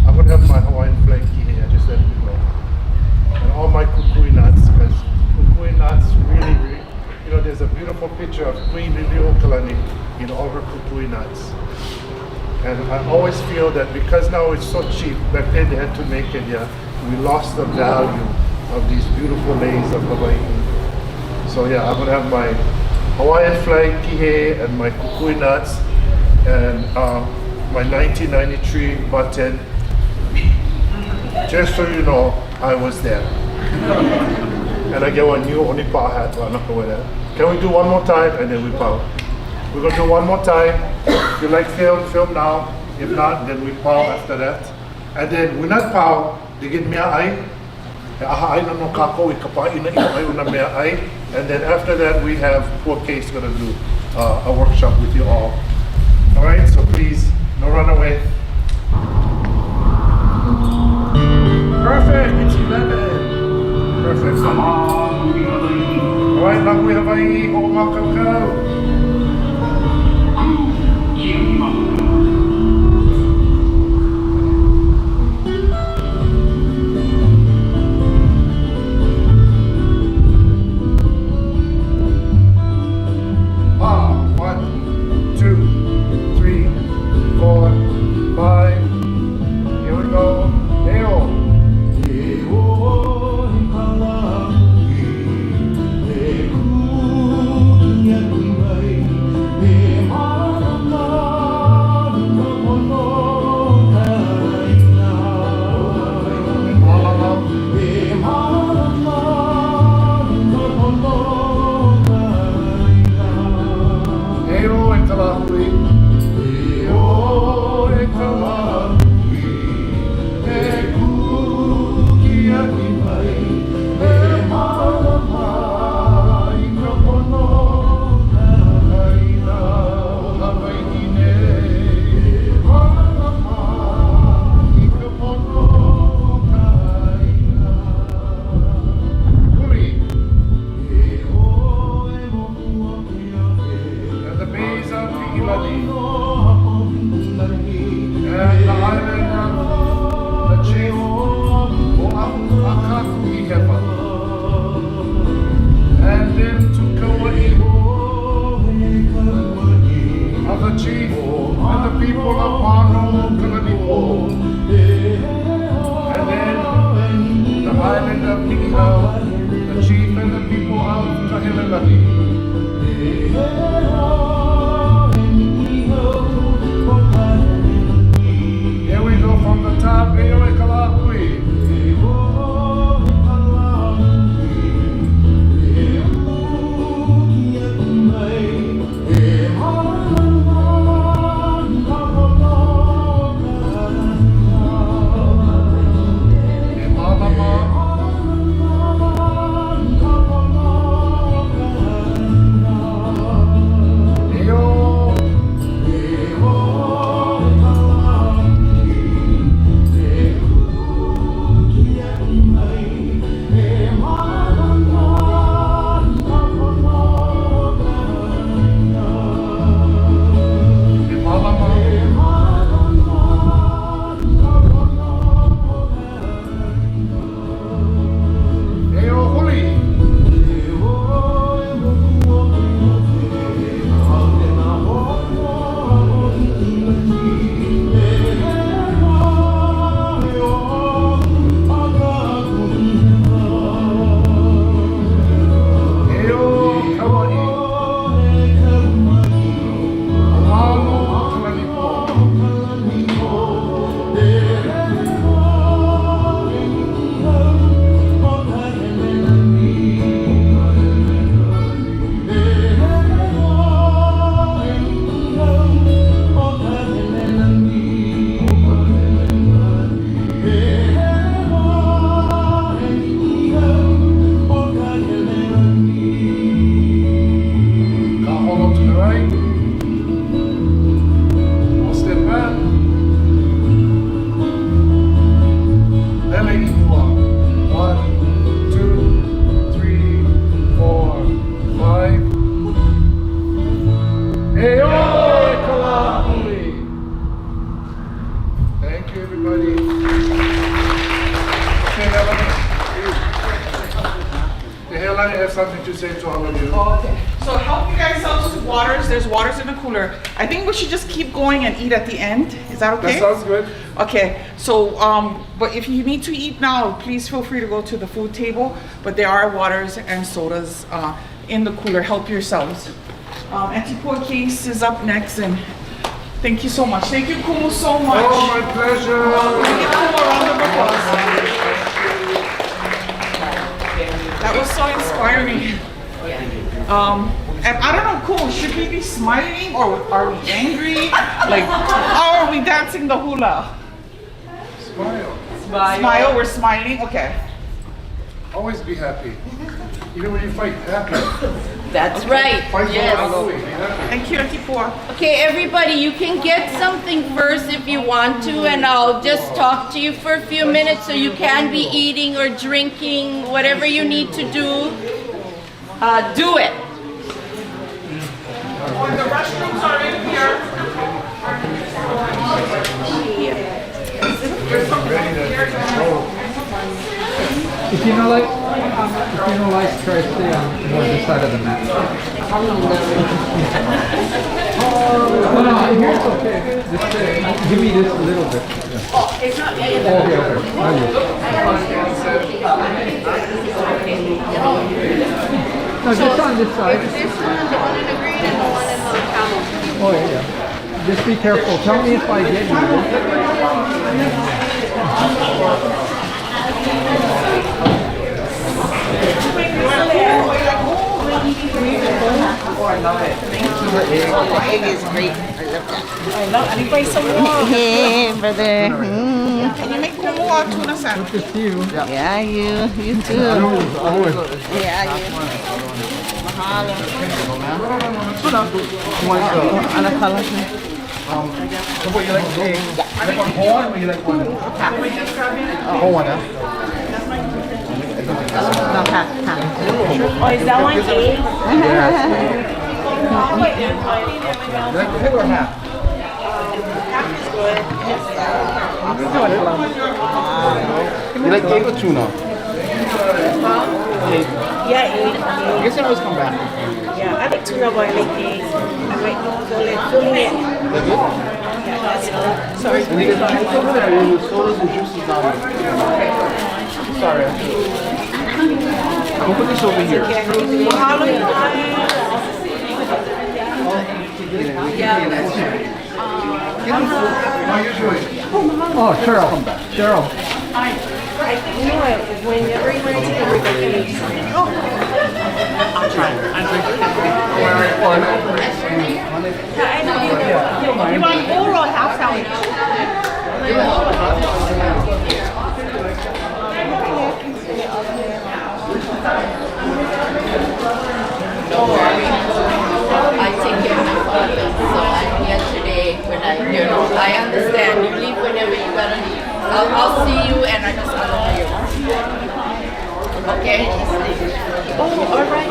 I'm gonna have my Hawaiian flag here, just letting you know. And all my kukui knots, because kukui knots really, you know, there's a beautiful picture of Queen Liliuokalani in all her kukui knots. And I always feel that because now it's so cheap, back then they had to make it, yeah, we lost the value of these beautiful leis of Hawaii. So yeah, I'm gonna have my Hawaiian flag kihe and my kukui knots and my 1993 button. Just so you know, I was there. And I get one new Onipa hat, but I'm not gonna wear that. Can we do one more time and then we pow? We're gonna do one more time. If you like film now. If not, then we pow after that. And then we not pow, they get mea ai. And then after that, we have poor case gonna do a workshop with you all. All right, so please, no run away. Perfect, it's 11. Perfect. All right, now we have a Mauna Kea. Eō E Ka Lāhui. Eō E Ka Lāhui. E kuki aki mai. E marama I ka pono. Kaina o Hawaii nei. E marama I ka pono. Kaina. Uri. And the bays of Ianuali, and the island of the chief Ahupua, and then to Kauai of the chief and the people of Mauna Kea, and then the island of Ni'ihau, the chief and the people of Kahilelani. Here we go from the top, Eō E Ka Lāhui. something to say to all of you. Okay. So help you guys out with waters. There's waters in the cooler. I think we should just keep going and eat at the end. Is that okay? That sounds good. Okay. So, but if you need to eat now, please feel free to go to the food table. But there are waters and sodas in the cooler. Help yourselves. Antipua case is up next, and thank you so much. Thank you, Kumu, so much. Oh, my pleasure. Give Kumu a round of applause. That was so inspiring. And I don't know, Kumu, should we be smiling or are we angry? Like, how are we dancing the hula? Smile. Smile, we're smiling? Okay. Always be happy. Even when you fight, happy. That's right. Fight Yes. for Lāhui, be happy. Thank you, Antipua. Okay, everybody, you can get something first if you want to, and I'll just talk to you for a few minutes so you can be eating or drinking, whatever you need to do. Do it. Oh, and the restrooms are in here. There's something here. If you know like, try to stay on more this side of the mat. No, here's okay. Just give me this a little bit. Yeah. Oh, it's not me. Okay. No, just on this side. This one, the one in the green, and the one in the camel. Oh yeah. Just be careful. Tell me if I get you. Oh, I love it. Thank you. Egg is great. I love that. I need to buy some more. Hey, brother. Can you make Kumu a tuna sandwich? Good to see you. Yeah, you too. Always. Yeah, you. Mahalo. What you like egg? You like one whole or you like one? Whole one, huh? Oh, is that one egg? You like the whole or half? You like egg or tuna? Yeah, egg. I guess I always come back. Yeah, I like tuna, but I like egg. I like filling it. They're good? Yeah, that's good. Sorry. And you get juice over there, you sodas and juices down there. Sorry. I'll put this over here. Mahalo. Oh, Cheryl. Cheryl. You know what? Whenever you want to take a break, I can make something. I'll try. You want full or half sandwich? I take care of my father, so I'm here today when I understand. You leave whenever you gotta leave. I'll see you and I just honor you. Okay? Oh, all right.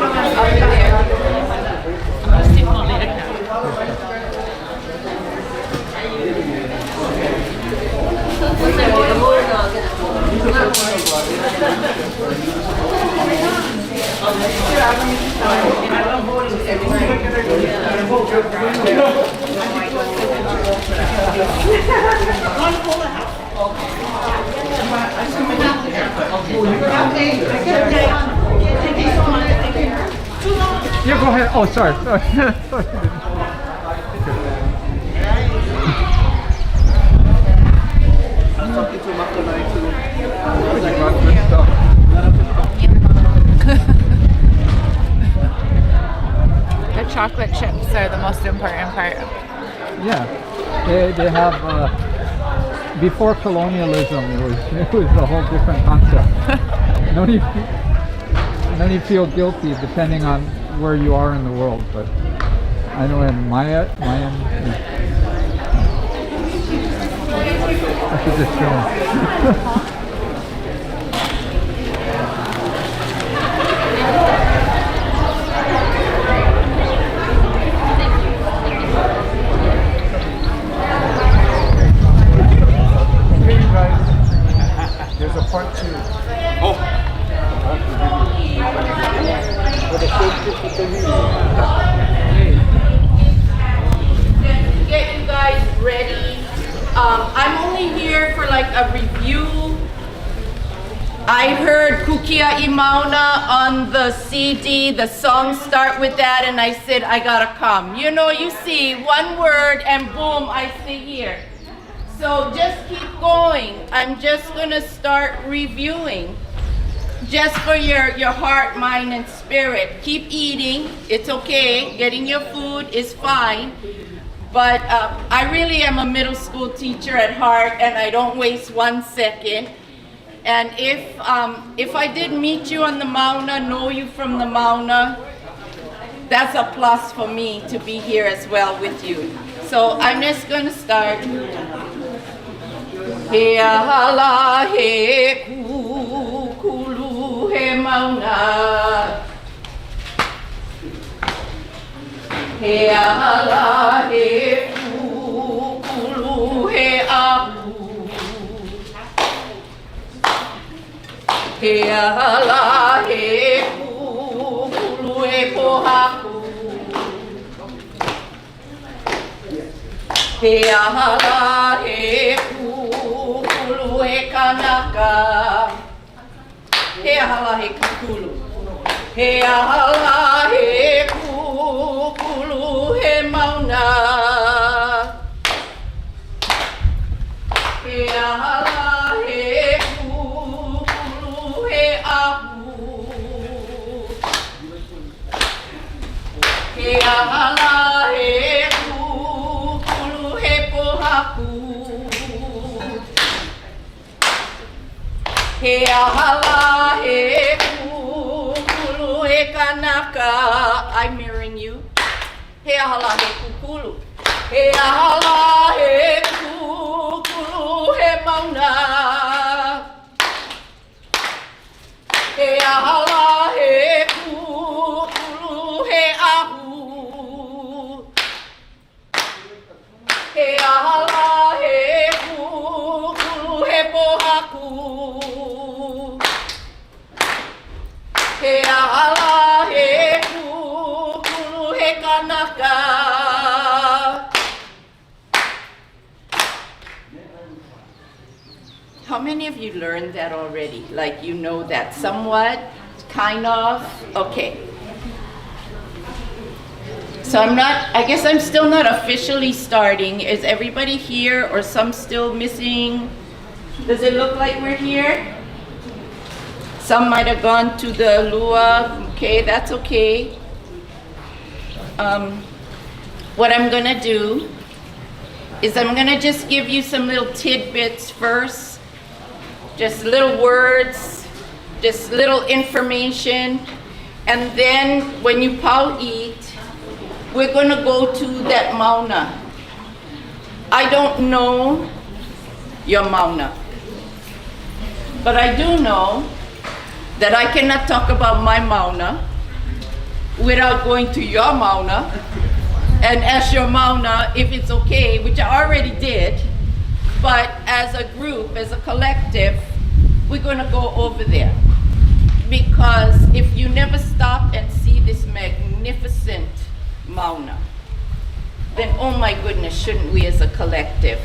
I'll be there. Yeah, go ahead. Oh, sorry. The chocolate chips are the most important part. Yeah, they have. Before colonialism, it was a whole different concept. No need feel guilty depending on where you are in the world, but I know in Mayan I should just show them. There's a part two. I'm only here for like a review. I heard Kukia I Mauna on the CD, the songs start with that, and I said, I gotta come. You know, you see one word and boom, I sit here. So just keep going. I'm just gonna start reviewing. Just for your heart, mind, and spirit. Keep eating, it's okay. Getting your food is fine. But I really am a middle school teacher at heart, and I don't waste 1 second. And if I did meet you on the Mauna, know you from the Mauna, that's a plus for me to be here as well with you. So I'm just gonna start. He ahala he kulu he Mauna. He ahala he kulu he Ahu. He ahala he kulu he Pohaku. He ahala he kulu he Kanaka. He ahala he kulu. He ahala he kulu he Mauna. He ahala he kulu he Ahu. He ahala he kulu he Pohaku. He ahala he kulu he Kanaka. I'm mirroring you. He ahala he kukulu. He ahala he kukulu he Mauna. He ahala he kukulu he Ahu. He ahala he kukulu he Pohaku. He ahala he kukulu he Kanaka. How many of you learned that already? Like you know that somewhat, kind of? Okay. So I guess I'm still not officially starting. Is everybody here or some still missing? Does it look like we're here? Some might have gone to the lua. Okay, that's okay. What I'm gonna do is I'm gonna just give you some little tidbits first. Just little words, just little information. And then when you pau eat, we're gonna go to that Mauna. I don't know your Mauna, but I do know that I cannot talk about my Mauna without going to your Mauna and ask your Mauna if it's okay, which I already did. But as a group, as a collective, we're gonna go over there. Because if you never stop and see this magnificent Mauna, then oh my goodness, shouldn't we as a collective?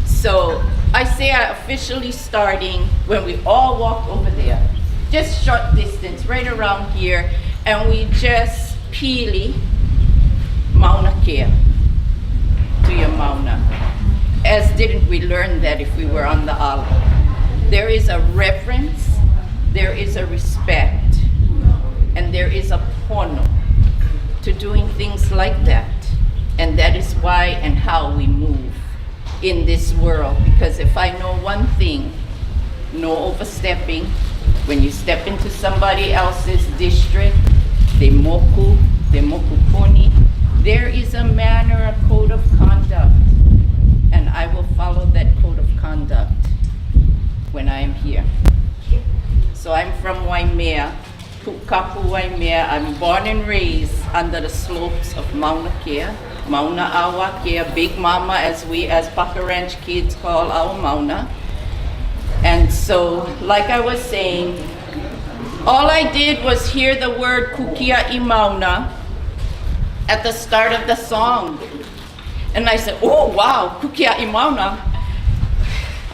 So I say I'm officially starting when we all walk over there. Just short distance, right around here, and we just pili Mauna Kea to your Mauna. As didn't we learn that if we were on the ala? There is a reverence, there is a respect, and there is a pono to doing things like that. And that is why and how we move in this world. Because if I know one thing, no overstepping. When you step into somebody else's district, the Moku, the Mokupuni, there is a manner, a code of conduct. And I will follow that code of conduct when I am here. So I'm from Waimea, Pukapu Waimea. I'm born and raised under the slopes of Mauna Kea, Mauna Awa Kea, Big Mama, as we as Paka Ranch kids call our Mauna. And so, like I was saying, all I did was hear the word Kukia I Mauna at the start of the song. And I said, oh wow, Kukia I Mauna.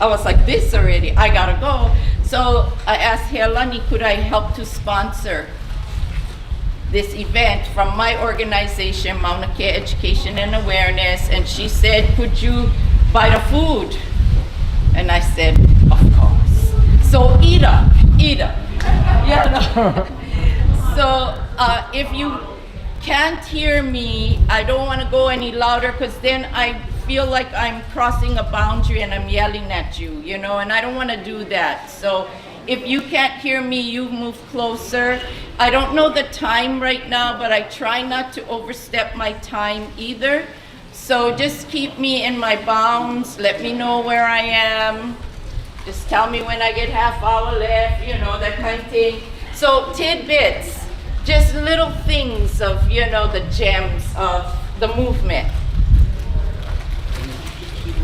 I was like this already, I gotta go. So I asked Healani, could I help to sponsor this event from my organization, Mauna Kea Education and Awareness, and she said, could you buy the food? And I said, of course. So eat up. So if you can't hear me, I don't want to go any louder because then I feel like I'm crossing a boundary and I'm yelling at you, you know, and I don't want to do that. So if you can't hear me, you move closer. I don't know the time right now, but I try not to overstep my time either. So just keep me in my bounds. Let me know where I am. Just tell me when I get half hour left, you know, that kind of thing. So tidbits, just little things of, you know, the gems of the movement.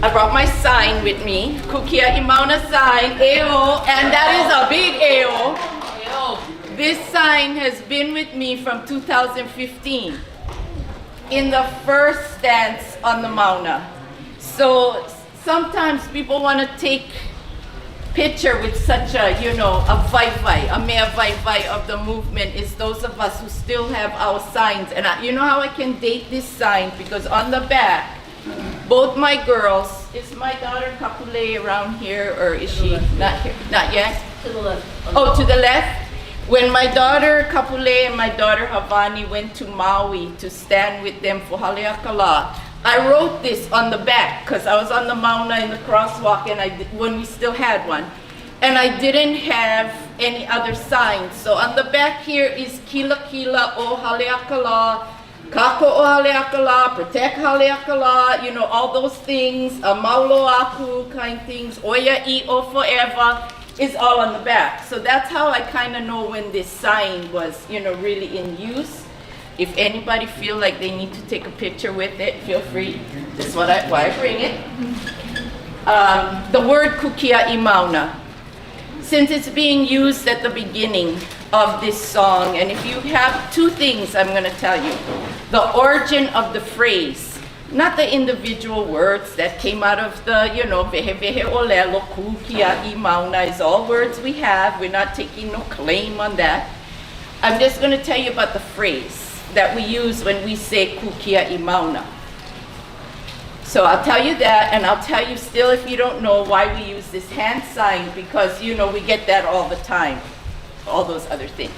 I brought my sign with me, Kukia Imauna sign, Eō, and that is a big Eō. This sign has been with me from 2015 in the first stance on the Mauna. So sometimes people want to take picture with such a, you know, a vai-vai, a mea vai-vai of the movement is those of us who still have our signs. And you know how I can date this sign? Because on the back, both my girls, is my daughter Kapule around here, or is she not here? Not yet? To the left. Oh, to the left? When my daughter Kapule and my daughter Havani went to Maui to stand with them for Haleakala, I wrote this on the back because I was on the Mauna in the crosswalk and when we still had one. And I didn't have any other signs. So on the back here is Kila Kila o Haleakala, Kako o Haleakala, Protect Haleakala, you know, all those things, Maulo Aku kind things, Oya I'o Forever is all on the back. So that's how I kind of know when this sign was, you know, really in use. If anybody feel like they need to take a picture with it, feel free. This is why I bring it. The word Kukia Imauna. Since it's being used at the beginning of this song, and if you have two things I'm going to tell you. The origin of the phrase, not the individual words that came out of the, you know, vehe vehe olelo, Kukia Imauna is all words we have. We're not taking no claim on that. I'm just going to tell you about the phrase that we use when we say Kukia Imauna. So I'll tell you that, and I'll tell you still, if you don't know, why we use this hand sign, because, you know, we get that all the time, all those other things.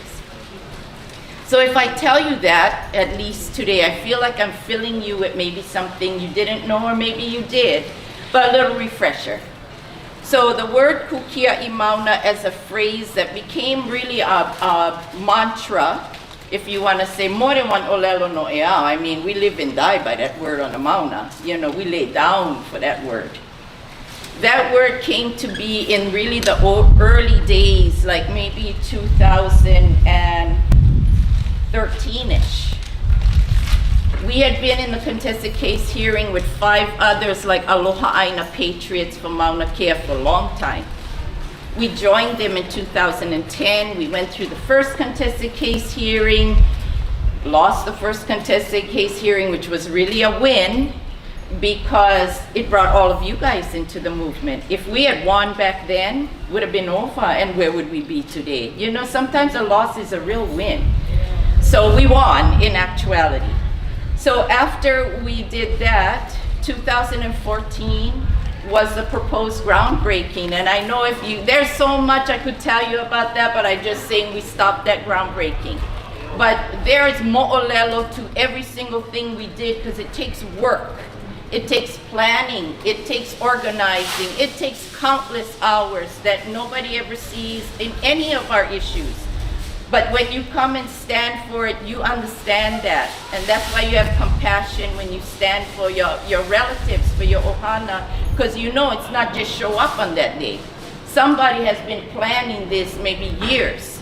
So if I tell you that, at least today, I feel like I'm filling you with maybe something you didn't know, or maybe you did, but a little refresher. So the word Kukia Imauna as a phrase that became really a mantra, if you want to say more than one olelo no ea, I mean, we live and die by that word on the Mauna. You know, we lay down for that word. That word came to be in really the early days, like maybe 2013-ish. We had been in the contested case hearing with 5 others like Aloha Aina patriots from Mauna Kea for a long time. We joined them in 2010. We went through the first contested case hearing, lost the first contested case hearing, which was really a win because it brought all of you guys into the movement. If we had won back then, it would have been over, and where would we be today? You know, sometimes a loss is a real win. So we won in actuality. So after we did that, 2014, was the proposed groundbreaking. And I know there's so much I could tell you about that, but I'm just saying we stopped that groundbreaking. But there is mo'olelo to every single thing we did because it takes work. It takes planning, it takes organizing, it takes countless hours that nobody ever sees in any of our issues. But when you come and stand for it, you understand that. And that's why you have compassion when you stand for your relatives, for your ohana, because you know it's not just show up on that day. Somebody has been planning this maybe years,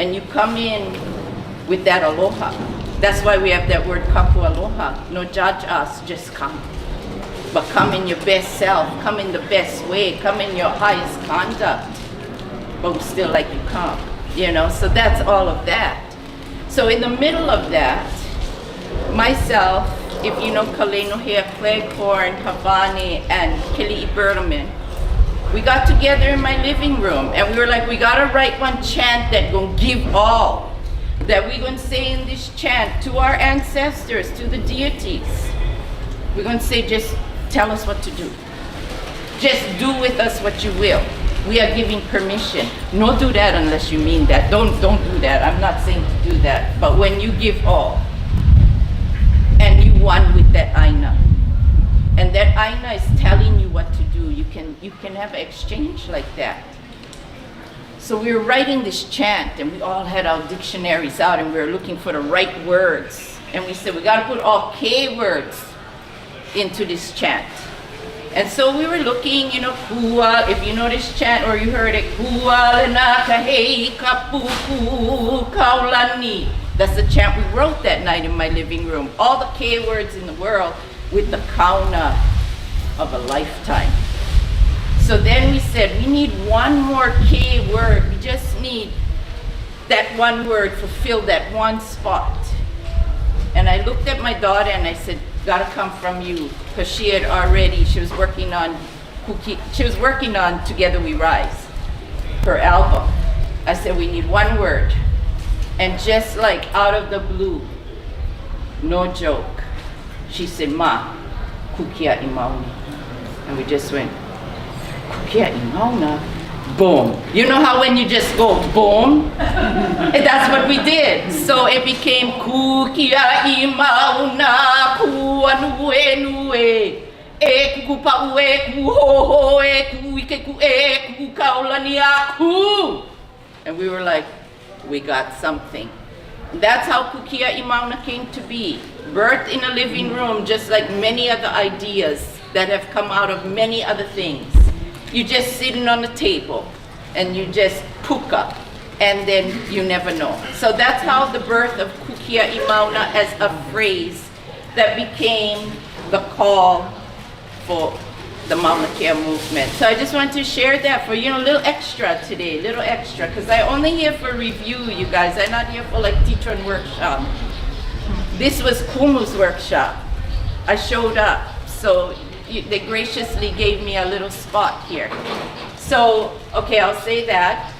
and you come in with that aloha. That's why we have that word kapu aloha. No judge us, just come. But come in your best self, come in the best way, come in your highest conduct, but we still like you come. You know, so that's all of that. So in the middle of that, myself, if you know Kalenohea, Cleghorn, Havani, and Kili'i Berliman, we got together in my living room and we were like, we gotta write one chant that gonna give all. That we gonna say in this chant to our ancestors, to the deities. We're gonna say, just tell us what to do. Just do with us what you will. We are giving permission. No do that unless you mean that. Don't do that. I'm not saying to do that. But when you give all, and you one with that aina, and that aina is telling you what to do, you can have an exchange like that. So we were writing this chant, and we all had our dictionaries out, and we were looking for the right words. And we said, we gotta put all K words into this chant. And so we were looking, you know, kua, if you know this chant or you heard it, kua lenaka hei kapuku kaulani. That's the chant we wrote that night in my living room. All the K words in the world with the kauna of a lifetime. So then we said, we need one more K word. We just need that one word, fulfill that one spot. And I looked at my daughter and I said, gotta come from you, because she was working on Together We Rise, her album. I said, we need one word. And just like out of the blue, no joke, she said, Ma, kukia imauna. And we just went, kukia imauna? Boom. You know how when you just go boom? And that's what we did. So it became kukia imauna kuanue nue e kupa ue kuhoho e kuike ku e kukaulani aku. And we were like, we got something. That's how kukia imauna came to be. Birthed in a living room, just like many other ideas that have come out of many other things. You just sitting on the table and you just puka, and then you never know. So that's how the birth of kukia imauna as a phrase that became the call for the Mauna Kea movement. So I just wanted to share that for you, a little extra today, little extra, because I'm only here for review, you guys. I'm not here for like teacher and workshop. This was Kumu's workshop. I showed up, so they graciously gave me a little spot here. So, okay, I'll say that.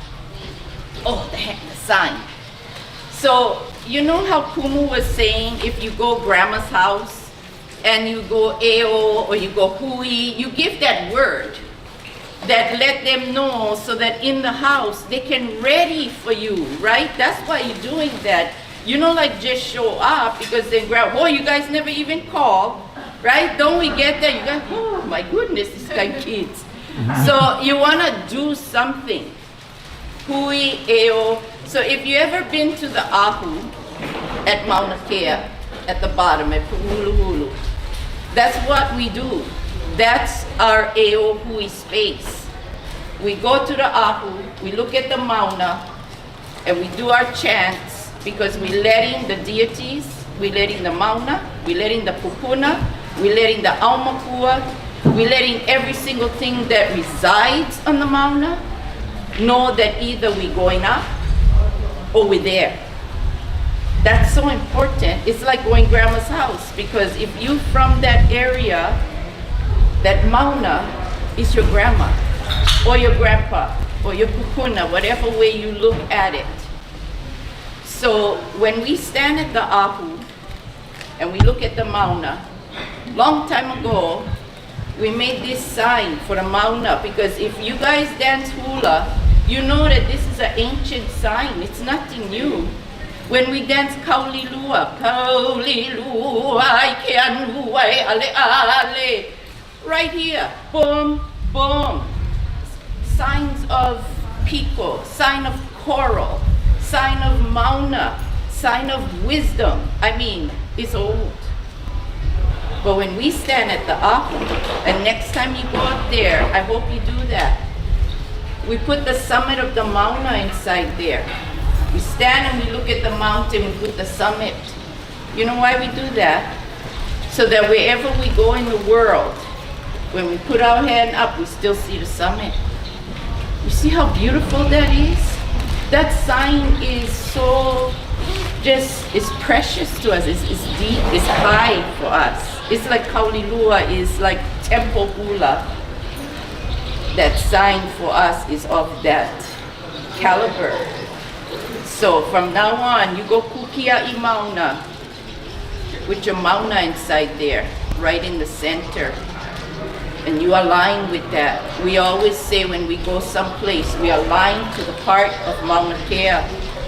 Oh, the sign. So, you know how Kumu was saying, if you go grandma's house and you go Eō or you go Hui, you give that word that let them know so that in the house they can ready for you, right? That's why you're doing that. You know, like just show up, because then grandma, oh, you guys never even call. Right? Don't we get that? You guys, oh my goodness, these kind of kids. So you want to do something. Hui, Eō. So if you ever been to the Ahu at Mauna Kea, at the bottom, at Puhuluhulu, that's what we do. That's our Eō Hui space. We go to the Ahu, we look at the Mauna, and we do our chants, because we're letting the deities, we're letting the Mauna, we're letting the Pupuna, we're letting the Aumakua, we're letting every single thing that resides on the Mauna know that either we're going up or we're there. That's so important. It's like going grandma's house, because if you from that area, that Mauna is your grandma or your grandpa or your Pupuna, whatever way you look at it. So when we stand at the Ahu and we look at the Mauna, long time ago, we made this sign for the Mauna, because if you guys dance hula, you know that this is an ancient sign. It's nothing new. When we dance kaulilua, kaulilua, ikeanua, ale ale, right here, boom, boom. Signs of Piko, sign of coral, sign of Mauna, sign of wisdom. I mean, it's old. But when we stand at the Ahu, and next time you go up there, I hope you do that. We put the summit of the Mauna inside there. We stand and we look at the mountain, we put the summit. You know why we do that? So that wherever we go in the world, when we put our hand up, we still see the summit. You see how beautiful that is? That sign is so it's precious to us. It's deep, it's high for us. It's like Kaulilua is like temple hula. that sign for us is of that caliber. So from now on, you go kukia I mauna, with your mauna inside there, right in the center. And you align with that. We always say when we go someplace, we align to the heart of Mauna Kea.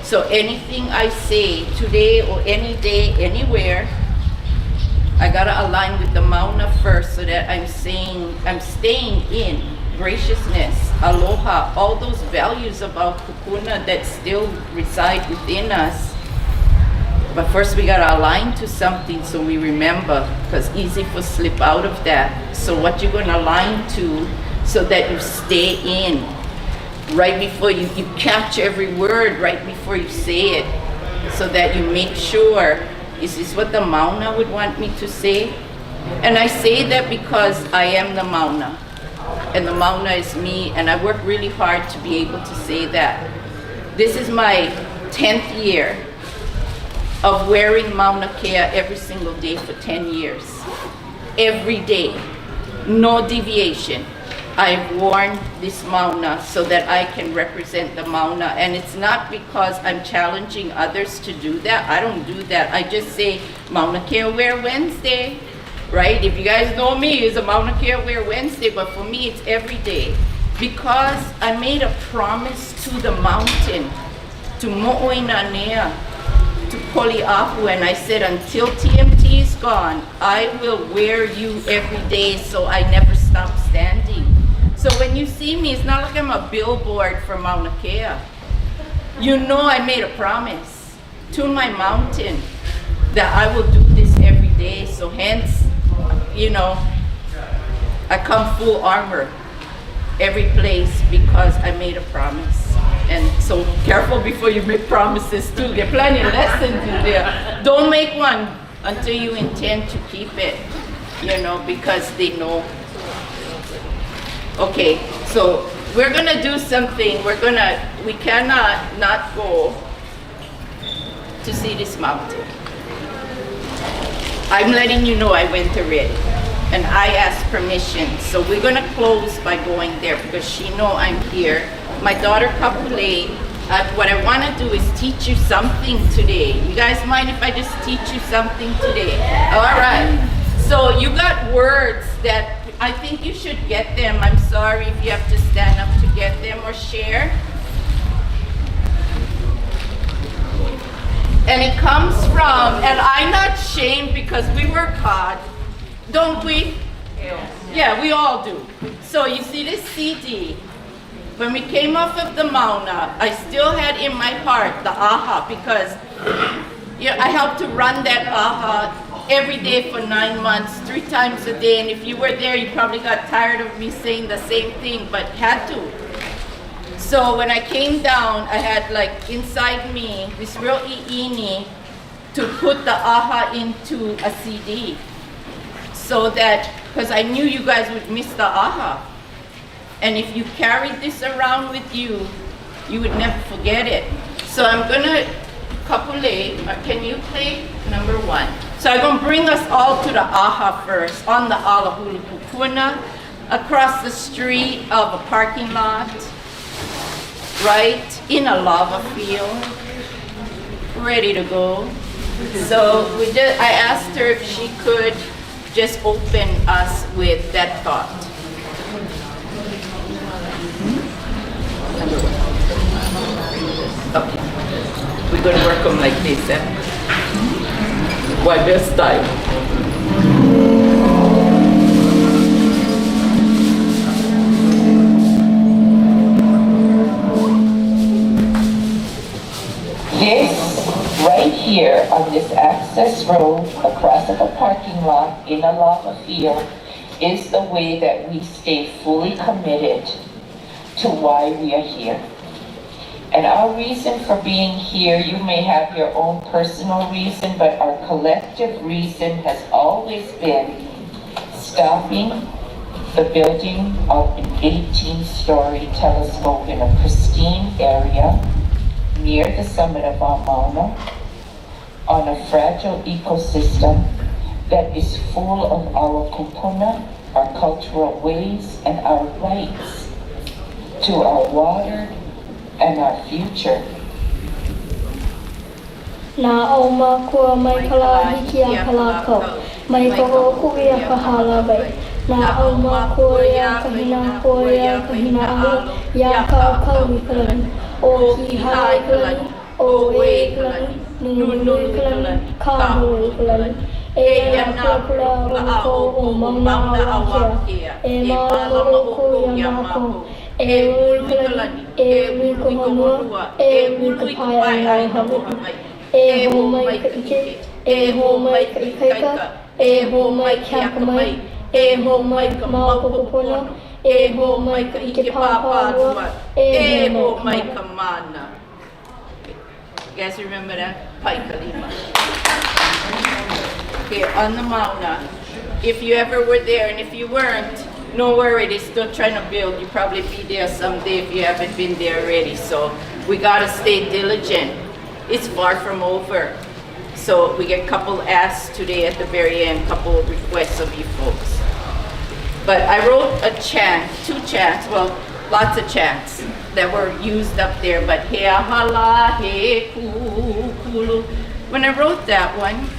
So anything I say today or any day, anywhere, I gotta align with the Mauna first so that I'm staying in graciousness, aloha, all those values about kupuna that still reside within us. But first we gotta align to something so we remember, because easy for slip out of that. So what you're gonna align to so that you stay in. Right before you catch every word right before you say it. So that you make sure, is this what the Mauna would want me to say? And I say that because I am the Mauna. And the Mauna is me, and I work really hard to be able to say that. This is my 10th year of wearing Mauna Kea every single day for 10 years. Every day, no deviation. I've worn this Mauna so that I can represent the Mauna. And it's not because I'm challenging others to do that. I don't do that. I just say, Mauna Kea Wear Wednesday, right? If you guys know me, it's a Mauna Kea Wear Wednesday, but for me, it's every day. Because I made a promise to the mountain, to Mo'oinanea, to Poliahu, and I said, until TMT is gone, I will wear you every day so I never stop standing. So when you see me, it's not like I'm a billboard for Mauna Kea. You know I made a promise to my mountain that I will do this every day. So hence, you know, I come full armor every place because I made a promise. And so careful before you make promises too. There are plenty of lessons in there. Don't make one until you intend to keep it, you know, because they know. Okay, so we're gonna do something. We cannot not go to see this mountain. I'm letting you know I went already, and I asked permission. So we're gonna close by going there because she know I'm here. My daughter Kapule, what I want to do is teach you something today. You guys mind if I just teach you something today? All right. So you got words that I think you should get them. I'm sorry if you have to stand up to get them or share. And it comes from, and I'm not ashamed because we work hard, don't we? Yeah, we all do. So you see this CD. When we came off of the Mauna, I still had in my heart the aha because I helped to run that aha every day for 9 months, 3 times a day. And if you were there, you probably got tired of me saying the same thing, but had to. So when I came down, I had like inside me this real iini to put the aha into a CD. So that, because I knew you guys would miss the aha. And if you carried this around with you, you would never forget it. So I'm gonna kapule, can you play number 1? So I'm gonna bring us all to the aha first, on the olauloko, across the street of a parking lot, right, in a lava field, ready to go. So I asked her if she could just open us with that thought. Okay, we're going to work them like this, eh? Why best time? This right here on this access road across of a parking lot in a lava field is the way that we stay fully committed to why we are here. And our reason for being here, you may have your own personal reason, but our collective reason has always been stopping the building of an 18-story telescope in a pristine area near the summit of our Mauna on a fragile ecosystem that is full of our kupuna, our cultural ways, and our rights to our water and our future. Nā o mākua mai ka lāhui ki a ka lākau, mai ka roku i a ka hālawai. Nā o mākua ia ka hina koa ia ka hina ahu, ia ka kau i ka lani. O ki hae ka lani, o e ka lani, nunu i ka lani, ka hoi i ka lani. E ia kula kula olauko o Mauna Kea, e olauko ia māko, e ui ka lani, e ui ka honua, e ui ka pai ai Hewett. E ho mai ka ike, e ho mai ka ikaika, e ho mai kia ka mai, e ho mai ka Mokupuni, e ho mai ka ike pāpārua, e ho mai ka mana. You guys remember that? Paikalima. Okay, on the Mauna, if you ever were there, and if you weren't, no worry, they're still trying to build. You'll probably be there someday if you haven't been there already. So we gotta stay diligent. It's far from over. So we get a couple asks today at the very end, couple of requests of you folks. But I wrote a chant, 2 chants, well, lots of chants that were used up there, but he ahala, he kulu. When I wrote that one,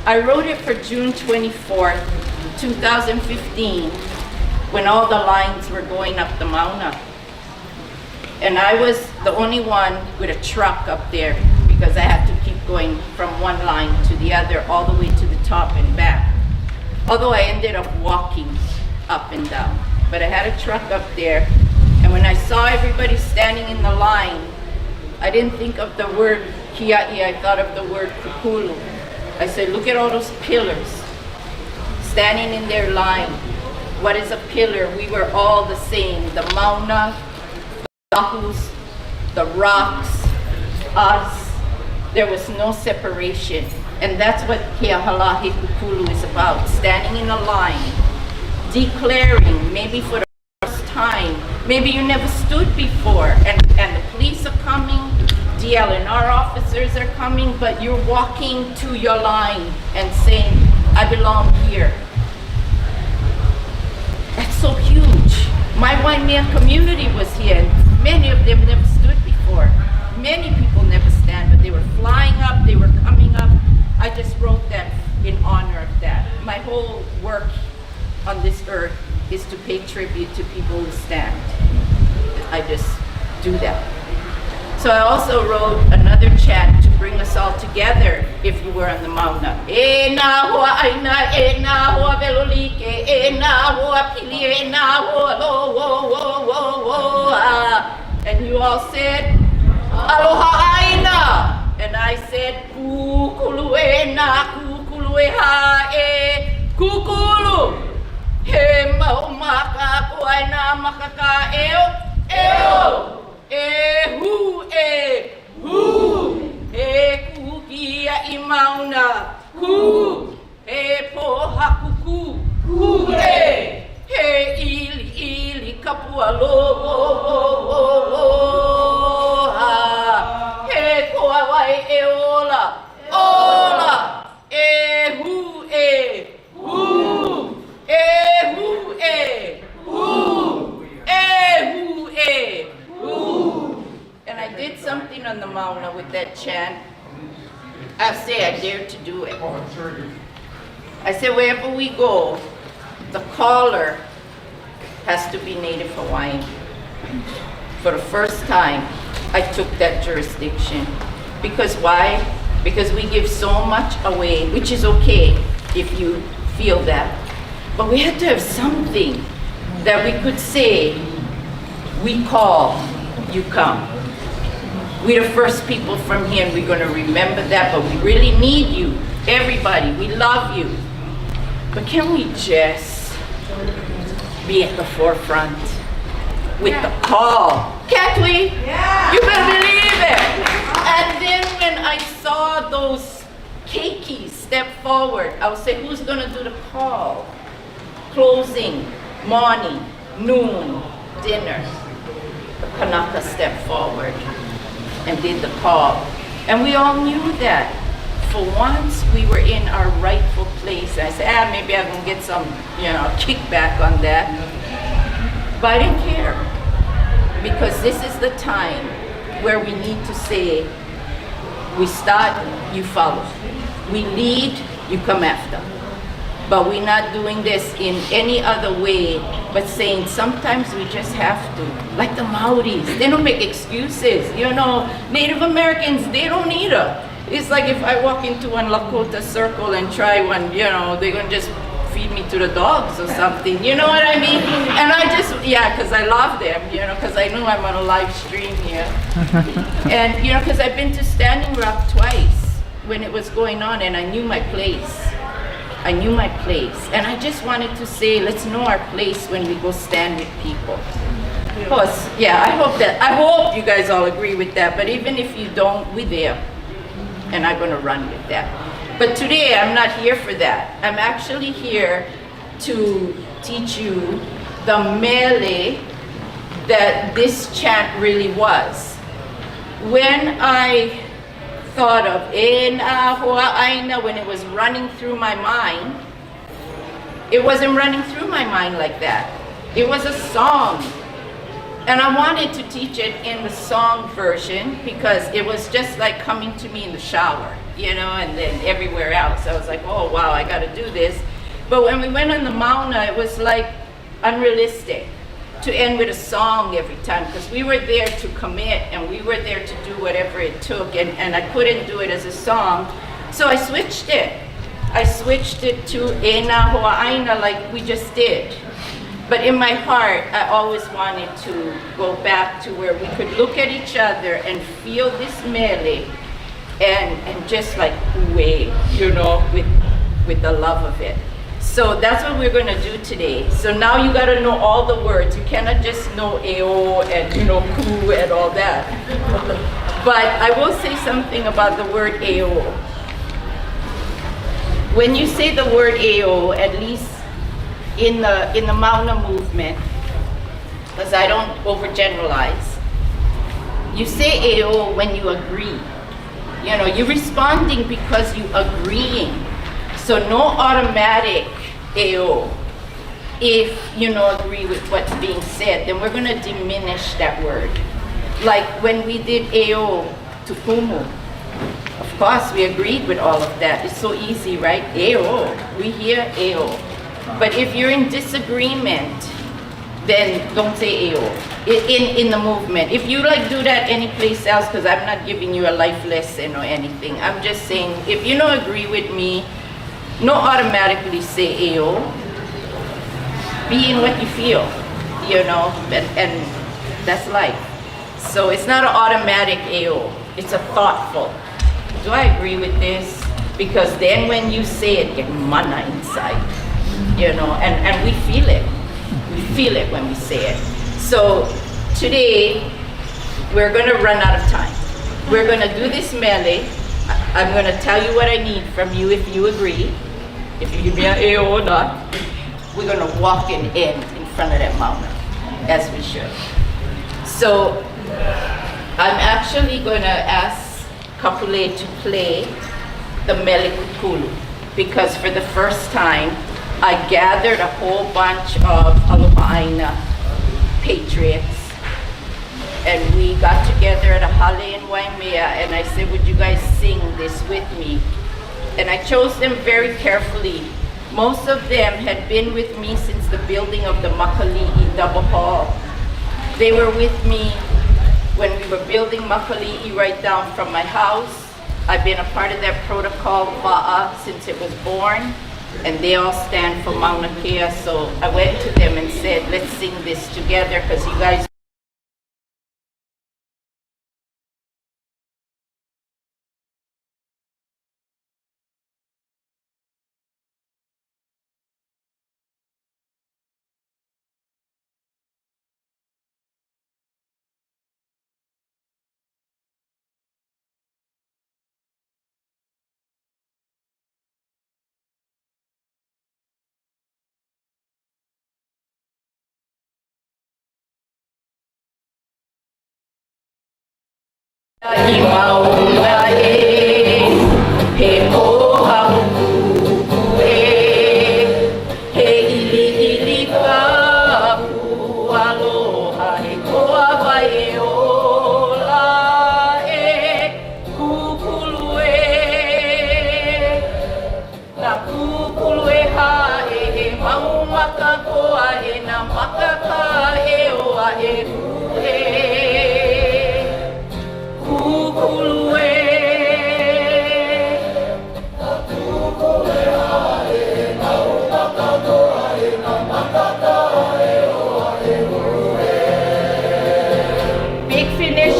I wrote it for June 24th, 2015, when all the lines were going up the Mauna. And I was the only one with a truck up there because I had to keep going from one line to the other, all the way to the top and back. Although I ended up walking up and down. But I had a truck up there, and when I saw everybody standing in the line, I didn't think of the word kia'i, I thought of the word kukulu. I said, look at all those pillars standing in their line. What is a pillar? We were all the same. The Mauna, the Ahus, the rocks, us. There was no separation. And that's what Kia Halahi Kukulu is about. Standing in a line, declaring, maybe for the first time, maybe you never stood before, and the police are coming, DLNR officers are coming, but you're walking to your line and saying, I belong here. That's so huge. My Waimea community was here, and many of them never stood before. Many people never stand, but they were flying up, they were coming up. I just wrote that in honor of that. My whole work on this earth is to pay tribute to people who stand. I just do that. So I also wrote another chant to bring us all together if you were on the Mauna. E na hoa aina, e na hoa velolike, e na hoa pili, e na hoa lo, wo, wo, wo, wo. And you all said, aloha aina. And I said, kukulu e na, kukulu e ha e, kukulu. He mau maka ko aina makaka eo, eo. E hu, e kukia I Mauna, ku, e poha kuku, ku he ili kapua lo, ha, he koa wai e ola, e hu, e hu, and I did something on the Mauna with that chant. I say I dared to do it. I said wherever we go, the caller has to be Native Hawaiian. For the first time, I took that jurisdiction. Because why? Because we give so much away, which is okay if you feel that. But we had to have something that we could say, we call, you come. We're the first people from here, and we're going to remember that, but we really need you, everybody. We love you. But can we just be at the forefront with the call? Can't we? Yeah. You better believe it. And then when I saw those keikis step forward, I would say, who's going to do the call? Closing, morning, noon, dinner. The Kanaka stepped forward and did the call. And we all knew that. For once, we were in our rightful place. I said, maybe I can get some, kickback on that. But I didn't care. because this is the time where we need to say, we start, you follow. We lead, you come after. But we're not doing this in any other way, but saying sometimes we just have to. Like the Maoris, they don't make excuses. You know, Native Americans, they don't either. It's like if I walk into one Lakota circle and try one, you know, they're gonna just feed me to the dogs or something. You know what I mean? And I just, yeah, because I love them, you know, because I know I'm on a live stream here. And, you know, because I've been to Standing Rock twice when it was going on, and I knew my place. I knew my place, and I just wanted to say, let's know our place when we go stand with people. Of course, yeah, I hope you guys all agree with that, but even if you don't, we're there, and I'm gonna run with that. But today, I'm not here for that. I'm actually here to teach you the Mele that this chant really was. When I thought of when it was running through my mind, it wasn't running through my mind like that. It was a song. And I wanted to teach it in the song version because it was just like coming to me in the shower, you know, and then everywhere else. I was like, oh wow, I gotta do this. But when we went on the Mauna, it was like unrealistic to end with a song every time, because we were there to commit and we were there to do whatever it took, and I couldn't do it as a song. So I switched it. I switched it to E Nā like we just did. But in my heart, I always wanted to go back to where we could look at each other and feel this Mele and just like wave, you know, with the love of it. So that's what we're gonna do today. So now you gotta know all the words. You cannot just know Eō and, you know, Ku and all that. But I will say something about the word Eō. When you say the word Eō, at least in the Mauna movement, because I don't overgeneralize, you say Eō when you agree. You know, you're responding because you agreeing. So no automatic Eō. If you know agree with what's being said, then we're gonna diminish that word. Like when we did Eō to Kumu, of course we agreed with all of that. It's so easy, right? Eō, we hear Eō. But if you're in disagreement, then don't say Eō in the movement. If you like do that any place else, because I'm not giving you a life lesson or anything. I'm just saying, if you don't agree with me, no automatically say Eō. Be in what you feel, you know, and that's life. So it's not an automatic Eō, it's a thoughtful. Do I agree with this? Because then when you say it, get mana inside, you know, and we feel it. We feel it when we say it. So today, we're gonna run out of time. We're gonna do this Mele. I'm gonna tell you what I need from you if you agree. If you give me an Eō or not, we're gonna walk and end in front of that mountain, as we should. So, I'm actually gonna ask Kapule to play the Mele Kukulu, because for the first time, I gathered a whole bunch of Aloha patriots, and we got together at a hale in Waimea, and I said, would you guys sing this with me? And I chose them very carefully. Most of them had been with me since the building of the Makali'i double hall. They were with me when we were building Makali'i right down from my house. I've been a part of that protocol, Va'a, since it was born, and they all stand for Mauna Kea. So I went to them and said, let's sing this together, because you guys Mauna e, he moha huku e, he ili ili ka pu aloha he koa vai e hu e kukulu e big finish.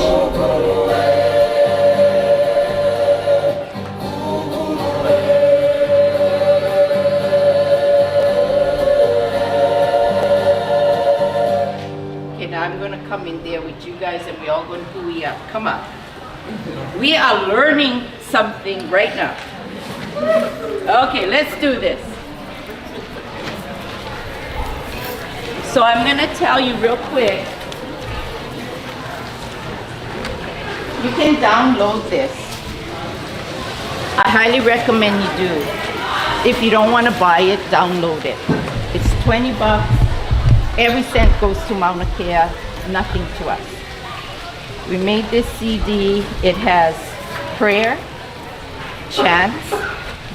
Okay, now I'm going to come in there with you guys and we're all going to hooey up. Come on. We are learning something right now. Okay, let's do this. So I'm going to tell you real quick. You can download this. I highly recommend you do. If you don't want to buy it, download it. It's $20. Every cent goes to Mauna Kea, nothing to us. We made this CD. It has prayer, chants,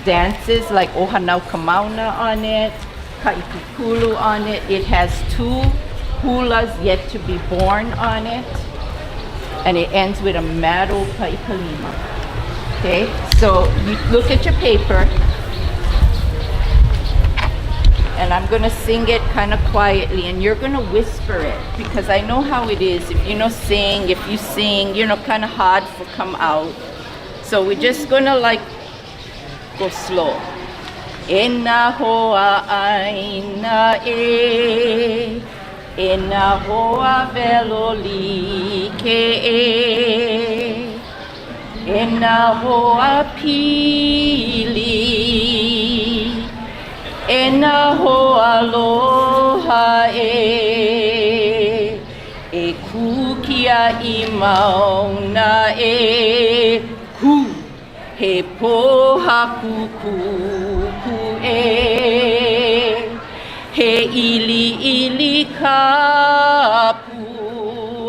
dances like Ohanau Kamauna on it, Kawaikupokalani on it. It has 2 hulas yet to be born on it. And it ends with a mado paikalima. Okay, so you look at your paper, and I'm gonna sing it kind of quietly, and you're gonna whisper it because I know how it is. If if you sing, kind of hard for come out. So we're just gonna like go slow. Ena hoa aina e. Ena hoa velo like e, ena hoa pili, ena hoa aloha e, e kukia I mauna e, ku, he poha kuku e. He ili kapu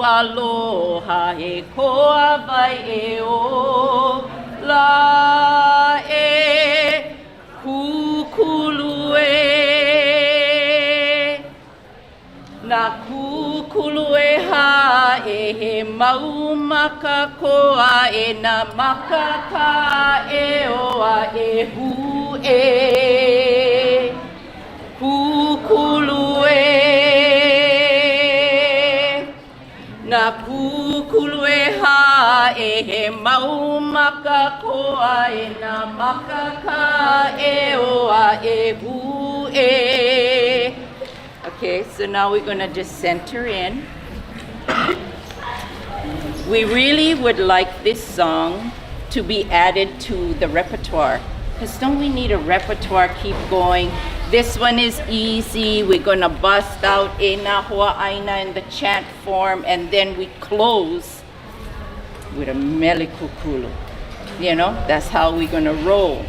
aloha he koa vai e o la e kukulu e na kukulu e ha e he mau maka koa e na maka ka e oa e hu e kukulu e na kukulu e ha e he mau maka koa e na maka ka e oa e hu e. Okay, so now we're going to just center in. We really would like this song to be added to the repertoire. Because don't we need a repertoire? Keep going. This one is easy. We're going to bust out Ena Hoa Aina in the chant form, and then we close with a Mele Kukulu. That's how we're going to roll.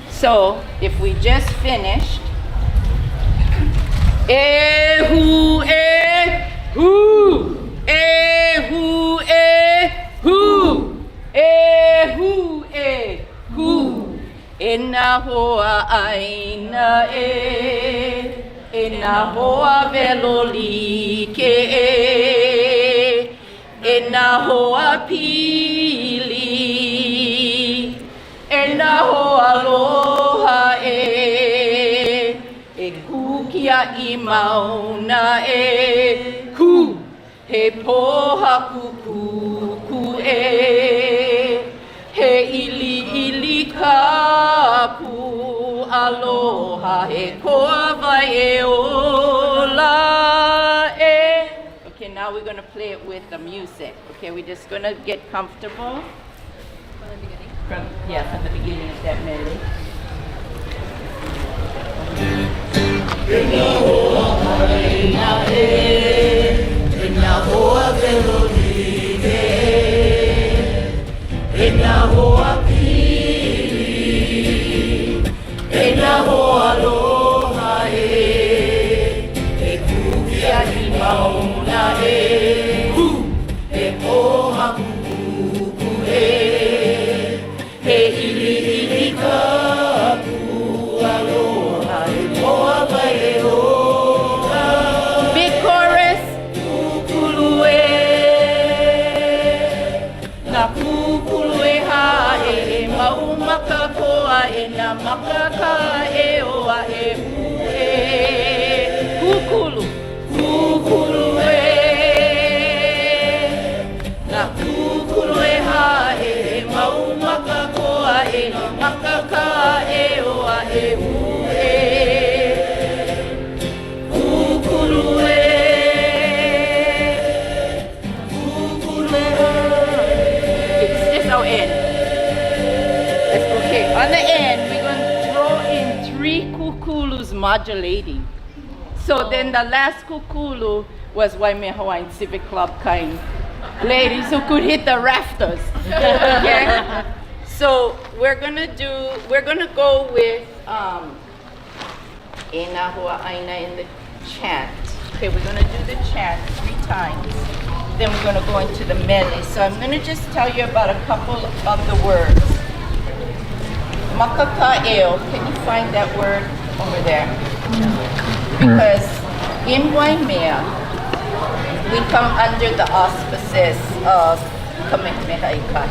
So if we just finished, E hu e hu, e hu e hu, e hu e hu. Ena hoa aina e, ena hoa velo like e, ena hoa pili, ena hoa aloha e, e kukia I mauna e, ku, he poha kuku e, he ili kapu aloha he koa vai e ola e. Okay, now we're going to play it with the music. Okay, we're just going to get comfortable. From the beginning? From the beginning of that melody. Ena hoa aina e, ena hoa velo like, ena hoa pili, ena hoa aloha e, e kukia I mauna e, e poha kuku e, he ili kapu aloha e poha vai e ola. Big chorus. Kuku makaka Eō e kukulu, kukulu na kukulu ha mau makakoa makaka Eō kukulu It's just our end. Okay, on the end, we're going to throw in 3 kukulus modulating. So then the last kukulu was Waimea Hawaiian Civic Club kind ladies who could hit the rafters. Okay? So we're gonna go with Ena Hua Aina in the chant. Okay, we're gonna do the chant 3 times. Then we're gonna go into the Mele. So I'm gonna just tell you about a couple of the words. Makakaeo, can you find that word over there? Because in Waimea, we come under the auspices of Kamehameha.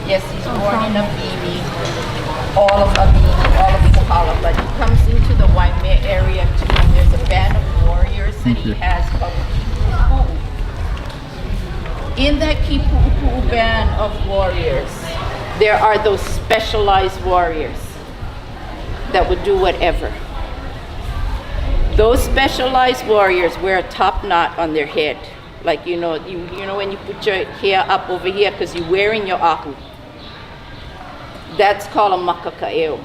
Yes, he's born in a bibi, all of Abini, all of Kohala, but he comes into the Waimea area too, and there's a band of warriors that he has called Kipu'u. In that Kipu'u band of warriors, there are those specialized warriors that would do whatever. Those specialized warriors wear a top knot on their head. Like, you know when you put your hair up over here because you're wearing your ahu. That's called a makakaeo.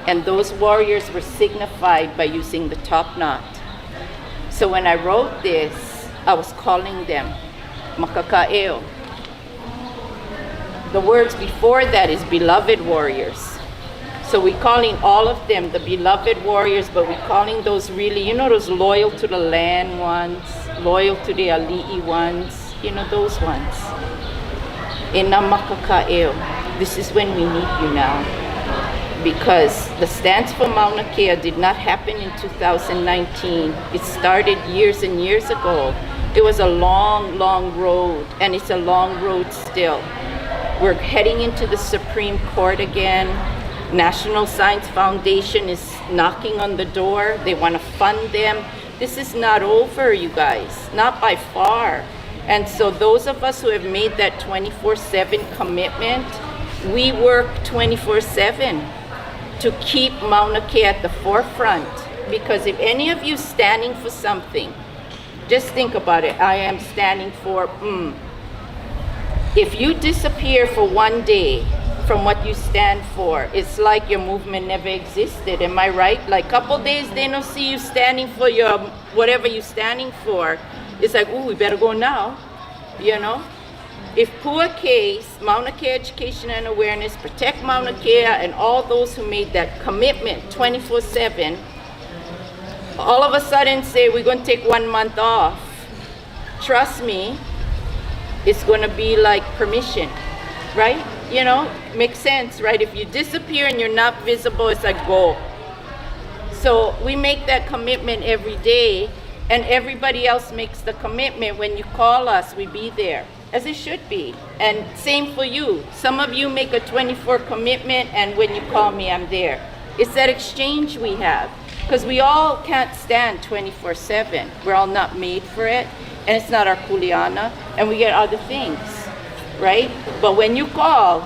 And those warriors were signified by using the top knot. So when I wrote this, I was calling them makakaeo. The words before that is beloved warriors. So we're calling all of them the beloved warriors, but we're calling those really, those loyal to the land ones, loyal to the ali'i ones, those ones. Ena makakaeo. This is when we need you now. Because the stance for Mauna Kea did not happen in 2019. It started years and years ago. It was a long, long road, and it's a long road still. We're heading into the Supreme Court again. National Science Foundation is knocking on the door. They want to fund them. This is not over, you guys, not by far. And so those of us who have made that 24/7 commitment, we work 24/7 to keep Mauna Kea at the forefront. Because if any of you standing for something, just think about it. I am standing for, If you disappear for one day from what you stand for, it's like your movement never existed. Am I right? Like couple days they don't see you standing for your whatever you're standing for. It's like, ooh, we better go now. If PUA case, Mauna Kea Education and Awareness, Protect Mauna Kea, and all those who made that commitment 24/7, all of a sudden say we're going to take 1 month off, trust me, it's going to be like permission, right? Makes sense, right? If you disappear and you're not visible, it's like go. So we make that commitment every day, and everybody else makes the commitment. When you call us, we be there, as it should be. And same for you. Some of you make a 24 commitment, and when you call me, I'm there. It's that exchange we have, because we all can't stand 24/7. We're all not made for it, and it's not our kuleana, and we get other things, right? But when you call,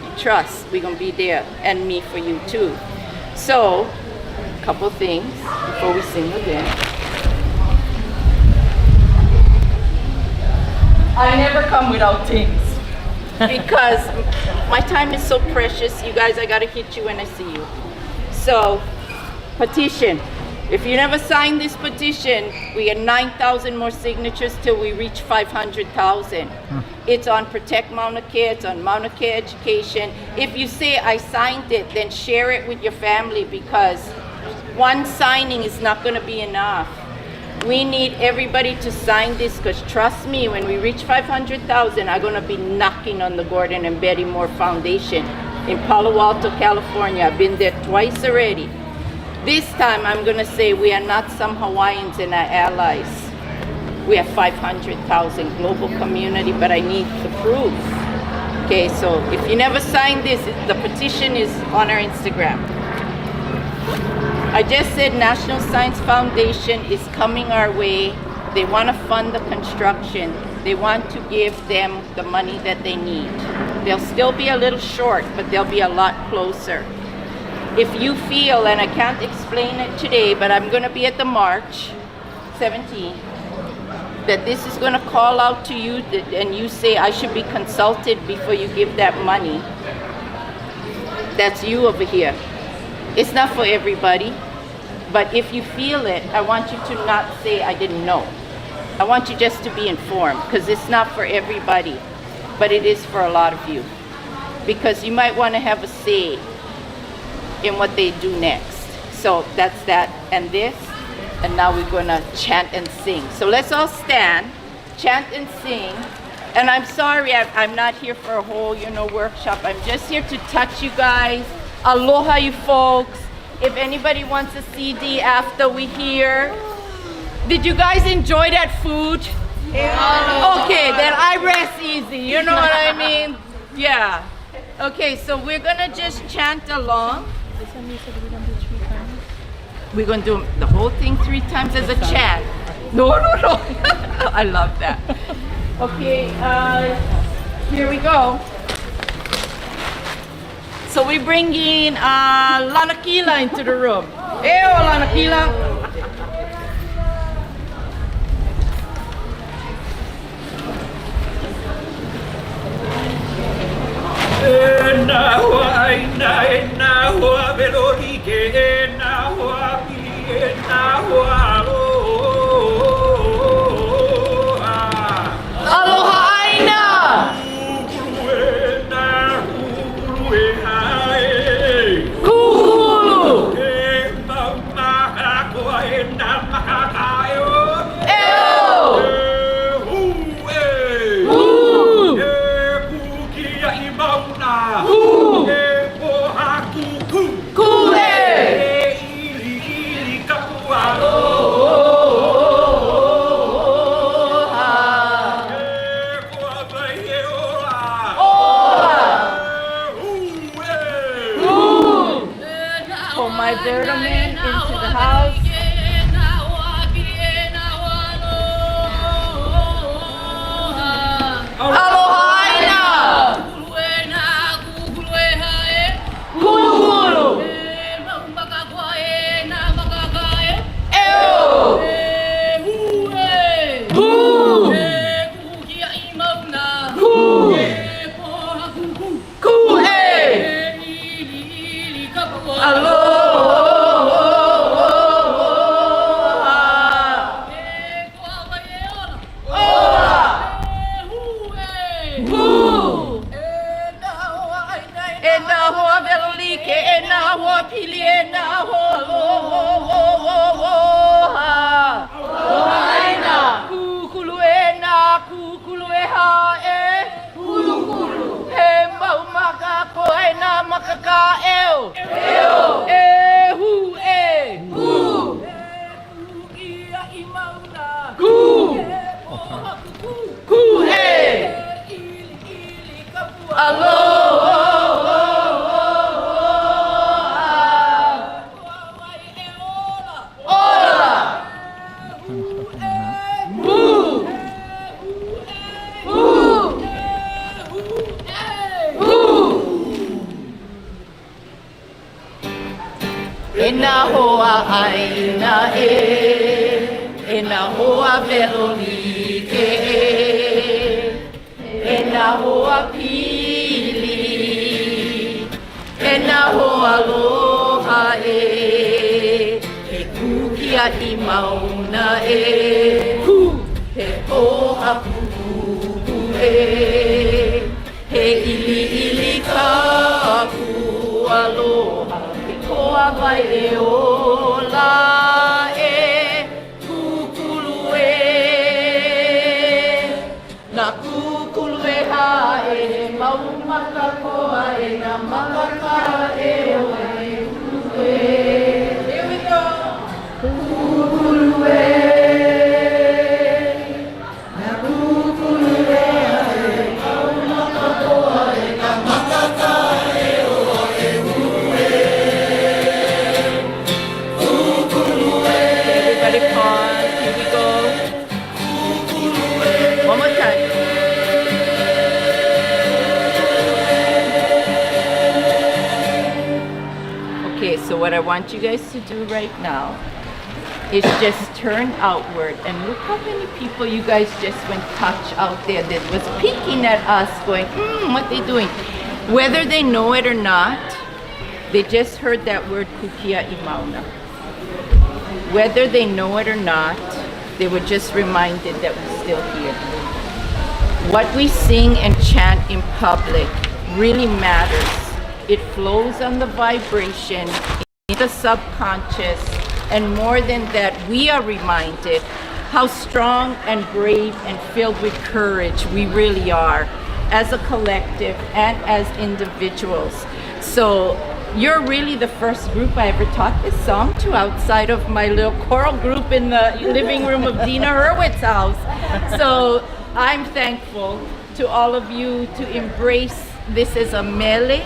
you trust we're gonna be there, and me for you too. So, a couple things before we sing again. I never come without things because my time is so precious. You guys, I gotta hit you when I see you. So, petition. If you never signed this petition, we get 9,000 more signatures till we reach 500,000. It's on Protect Mauna Kea, it's on Mauna Kea Education. If you say I signed it, then share it with your family, because one signing is not gonna be enough. We need everybody to sign this, because trust me, when we reach 500,000, I'm gonna be knocking on the Gordon and Betty Moore Foundation in Palo Alto, California. I've been there twice already. This time I'm gonna say we are not some Hawaiians and our allies. We have 500,000 global community, but I need the proof. Okay, so if you never signed this, the petition is on our Instagram. I just said National Science Foundation is coming our way. They want to fund the construction. They want to give them the money that they need. They'll still be a little short, but they'll be a lot closer. If you feel, and I can't explain it today, but I'm going to be at the March 17th, that this is going to call out to you and you say I should be consulted before you give that money. That's you over here. It's not for everybody, but if you feel it, I want you to not say I didn't know. I want you just to be informed, because it's not for everybody, but it is for a lot of you. Because you might want to have a say in what they do next. So that's that and this, and now we're going to chant and sing. So let's all stand, chant and sing. And I'm sorry, I'm not here for a whole, workshop. I'm just here to touch you guys. Aloha, you folks. If anybody wants a CD after we hear. Did you guys enjoy that food? Yeah. Okay, then I rest easy. You know what I mean? Yeah. Okay, so we're gonna just chant along. We're gonna do the whole thing 3 times as a chant. No. I love that. Okay, here we go. So we bring in Lanakila into the room. Eō Lanakila. Na hoa aina, na hoa velorike, na hoa pili, na hoa aloha. Aloha aina. Kukulu na kukulu hae. Kukulu. Ke mauna koa na makakaio. Eō. My Verdaman into the house. Aloha aina. Kukulu. Eō. Aloha. Ena hoa aina ena hoa velolike ena hoa pili, ena hoa aloha he kukia I mauna he oha pupu he ili kaku aloha. Koa vai Eola kukulu na kukulu hae mau maka koa na makaka kukulu. Here we go. Kukulu na kukulu hae mau maka koa what I want you guys to do right now is just turn outward and look how many people you guys just went touch out there that was peeking at us going, what they doing? Whether they know it or not, they just heard that word kukia I Mauna. Whether they know it or not, they were just reminded that we're still here. What we sing and chant in public really matters. It flows on the vibration in the subconscious, and more than that, we are reminded how strong and brave and filled with courage we really are as a collective and as individuals. So you're really the first group I ever taught this song to outside of my little choral group in the living room of Dina Hurwitz's house. So I'm thankful to all of you to embrace this as a mele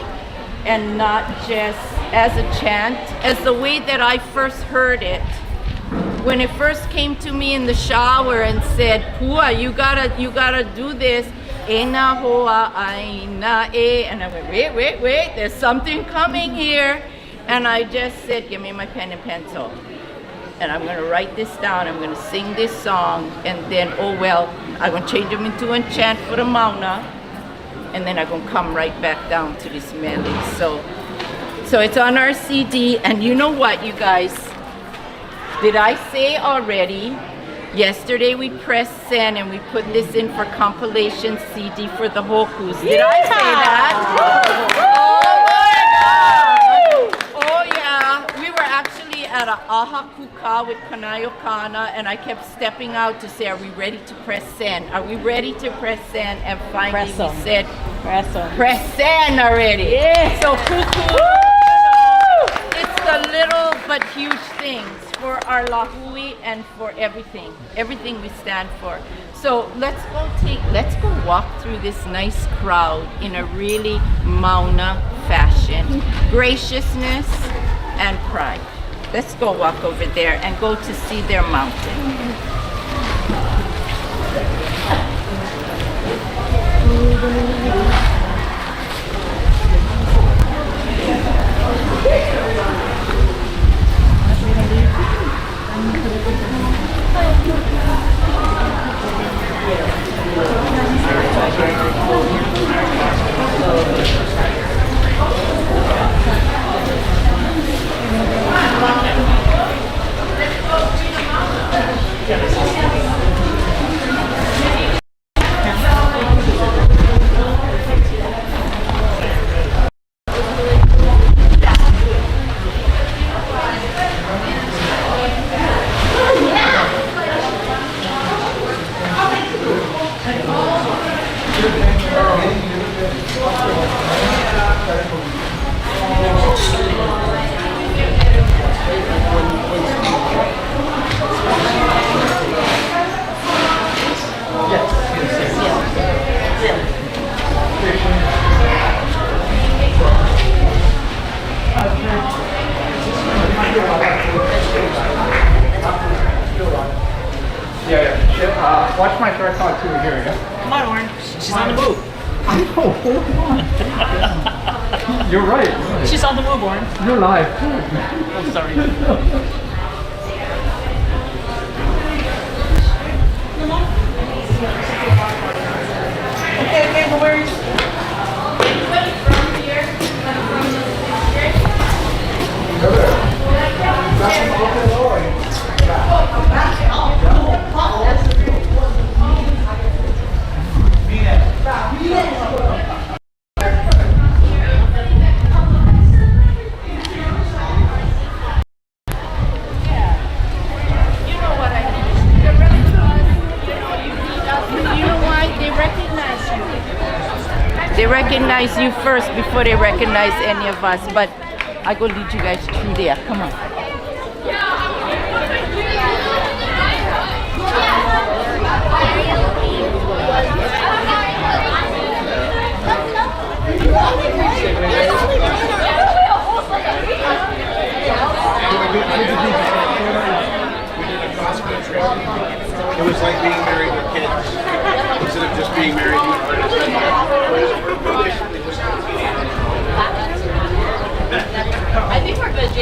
and not just as a chant, as the way that I first heard it. When it first came to me in the shower and said, Pua, you gotta do this. E na hoa aina e. And I went, wait, there's something coming here. And I just said, give me my pen and pencil. And I'm gonna write this down, I'm gonna sing this song, and then, oh well, I'm gonna change them into a chant for the Mauna, and then I'm gonna come right back down to this mele. So it's on our CD, and you know what, you guys? Did I say already? Yesterday we pressed send and we put this in for compilation CD for the Hokus. Did I say that? Oh my God! Oh yeah, we were actually at a Ahupua with Kawaikupokalani, and I kept stepping out to say, are we ready to press send? Are we ready to press send? And finally we said, press send already. Yeah. So cuckoo, it's the little but huge things for our Lāhui and for everything we stand for. So let's go walk through this nice crowd in a really Mauna fashion. Graciousness and pride. Let's go walk over there and go to see their mountain. Watch my first talk too here. Come on, Orange. She's on the move. I know, hold on. You're right. She's on the move, Orange. You're live. I'm sorry. Okay, no worries. Anybody from here? They recognize you first before they recognize any of us, but I go lead you guys through there. Come on. It was like being married with kids. Instead of just being married to an artist. I think we're And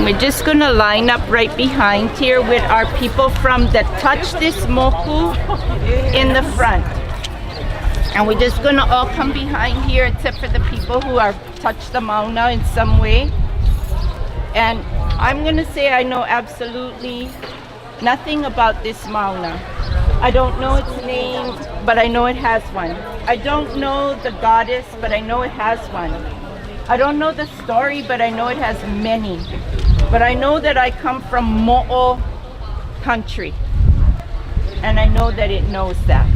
we're just gonna line up right behind here with our people from the Touch This Moku in the front. And we're just gonna all come behind here except for the people who are touch the Mauna in some way. And I'm gonna say I know absolutely nothing about this Mauna. I don't know its name, but I know it has one. I don't know the goddess, but I know it has one. I don't know the story, but I know it has many. But I know that I come from Mo'o country. And I know that it knows that.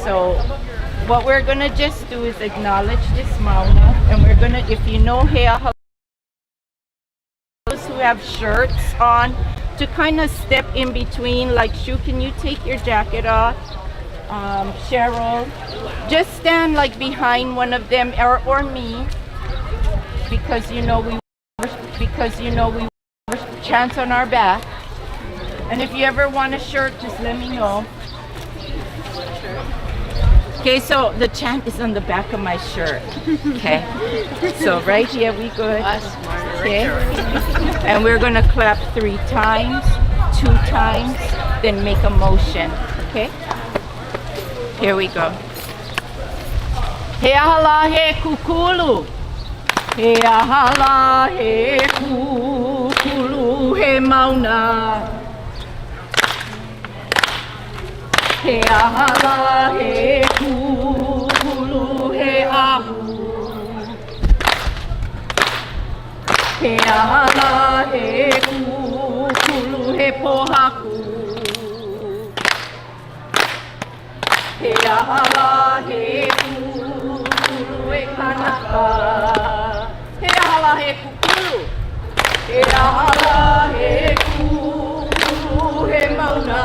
So what we're gonna just do is acknowledge this Mauna, and we're gonna, if you know Hea, those who have shirts on, to kind of step in between, like Shu, can you take your jacket off? Cheryl, just stand like behind one of them, or me, because you know we chants on our back. And if you ever want a shirt, just let me know. Okay, so the chant is on the back of my shirt. Okay, so right here we good. Okay, and we're gonna clap 3 times, 2 times, then make a motion. Okay, here we go. He ahala he kukulu. He ahala he kukulu he mauna. He ahala he kukulu he ahu. He ahala he kukulu he pohaku. He ahala he kukulu he kanaka. He ahala he kukulu. He ahala he kukulu he mauna.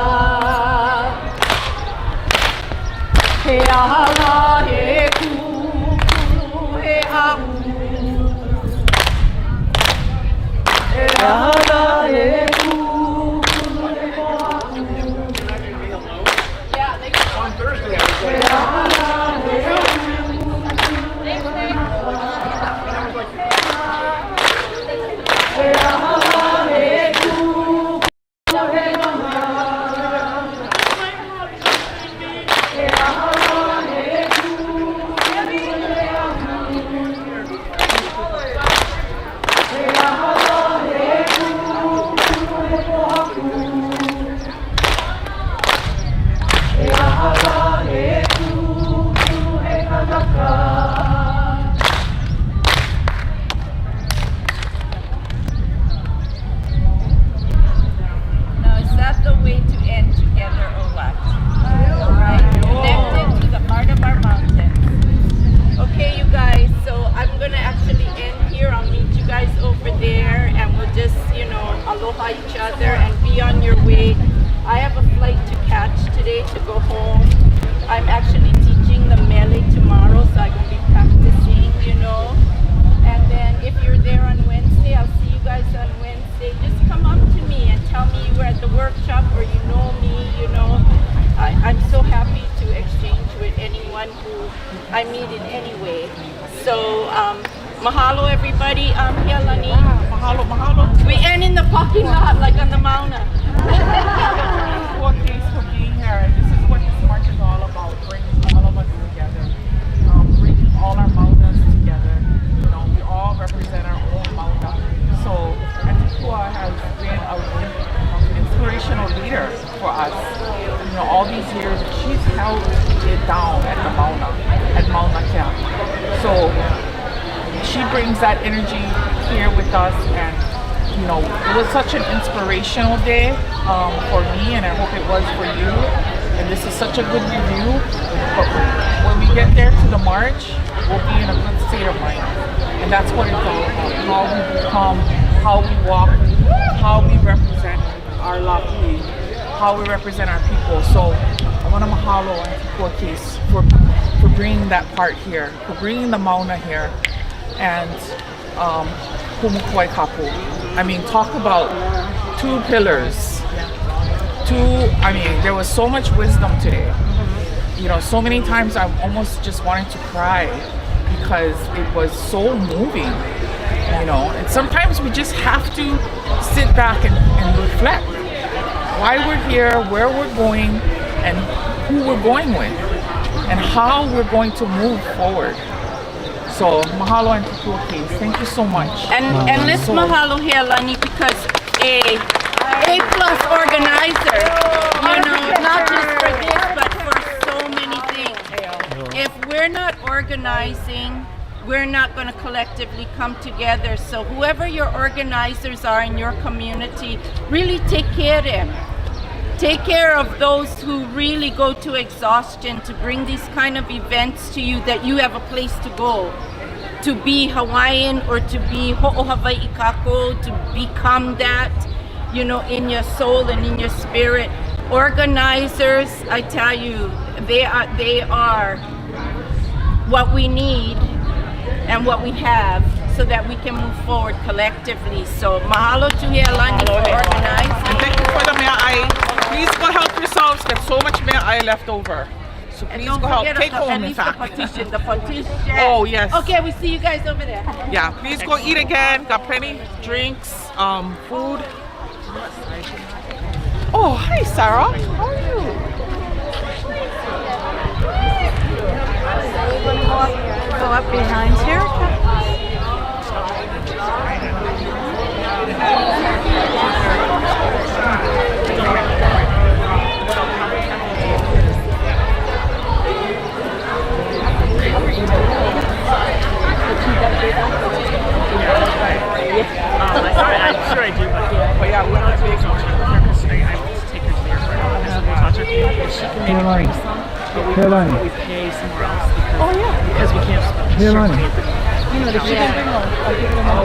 He ahala he kukulu he ahu. He ahala he kukulu he pohaku. On Thursday, I Now, is that the way to end together or what? Right, connected to the heart of our mountains. Okay, you guys, so I'm gonna actually end here. I'll meet you guys over there, and we'll just, you know, aloha each other and be on your way. I have a flight to catch today to go home. I'm actually teaching the Mele tomorrow, so I'm gonna be practicing, you know. And then if you're there on Wednesday, I'll see you guys on Wednesday. Just come up to me and tell me you were at the workshop or you know me, you know. I'm so happy to exchange with anyone who I meet in any way. So, mahalo everybody. Hialani. Mahalo, mahalo. We end in the parking lot like on the Mauna. Thanks for being here. This is what this march is all about, bringing all of us together, bringing all our Maunas together. You know, we all represent our own Mauna. So Ahupua has been an inspirational leader for us. You know, all these years, she's held it down at the Mauna, at Mauna Kea. So she brings that energy here with us, and you know, it was such an inspirational day for me, and I hope it was for you. And this is such a good review. But when we get there to the march, we'll be in a good state of mind. And that's what it's all about. How we become, how we walk, how we represent our Lāhui, how we represent our people. So I want to mahalo Ahupua for bringing that part here, for bringing the Mauna here, and Kumu. I mean, talk about 2 pillars there was so much wisdom today. You know, so many times I almost just wanted to cry because it was so moving, you know. And sometimes we just have to sit back and reflect why we're here, where we're going, and who we're going with, and how we're going to move forward. So, mahalo and Kupua Case. Thank you so much. And let's mahalo Healani because A plus organizer, you know, not just for this, but for so many things. If we're not organizing, we're not going to collectively come together. So whoever your organizers are in your community, really take care of them. Take care of those who really go to exhaustion to bring these kind of events to you, that you have a place to go, to be Hawaiian or to be Ho'o Hawaii Kako, to become that, you know, in your soul and in your spirit. Organizers, I tell you, they are what we need and what we have so that we can move forward collectively. So mahalo to Healani for organizing. And thank you for the mea'ai. Please go help yourselves. There's so much mea'ai left over. So please go help. Take home, in fact. The partition. Oh, yes. Okay, we see you guys over there. Yeah, please go eat again. Got plenty drinks, food. Oh, hi, Sarah. How are you? Go up behind here. I'm sure I do, but yeah, we're not doing so much because today I will just take her to the airport. Touch her feet. She can maybe bring some, but we probably pay somewhere else because we can't.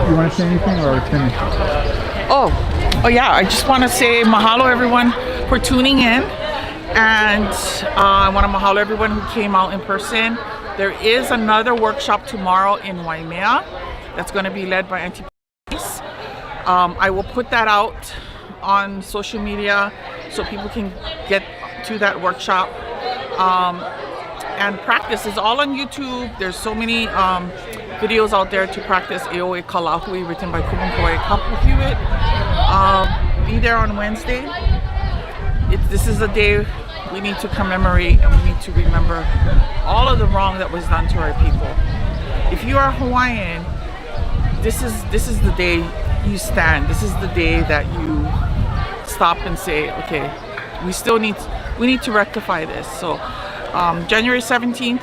You want to say anything or finish? Oh yeah, I just want to say mahalo everyone for tuning in, and I want to mahalo everyone who came out in person. There is another workshop tomorrow in Waimea that's going to be led by Auntie. I will put that out on social media so people can get to that workshop and practice. It's all on YouTube. There's so many videos out there to practice Eō E Ka Lāhui, written by Kumu Hewett. Be there on Wednesday. This is a day we need to commemorate, and we need to remember all of the wrong that was done to our people. If you are Hawaiian, this is the day you stand. This is the day that you stop and say, okay, we need to rectify this. So January 17th,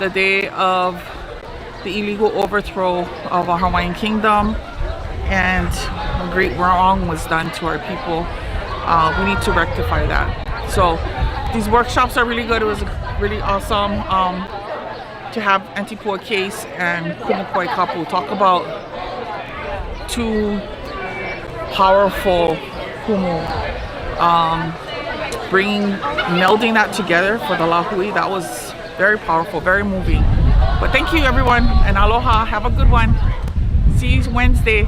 the day of the illegal overthrow of our Hawaiian kingdom, and a great wrong was done to our people. We need to rectify that. So these workshops are really good. It was really awesome to have Ahupua Case and Kumu Kapu talk about two powerful kumu, melding that together for the Lāhui. That was very powerful, very moving. But thank you everyone, and aloha, have a good one. See you Wednesday.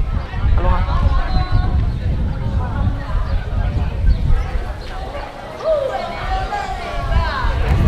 Aloha.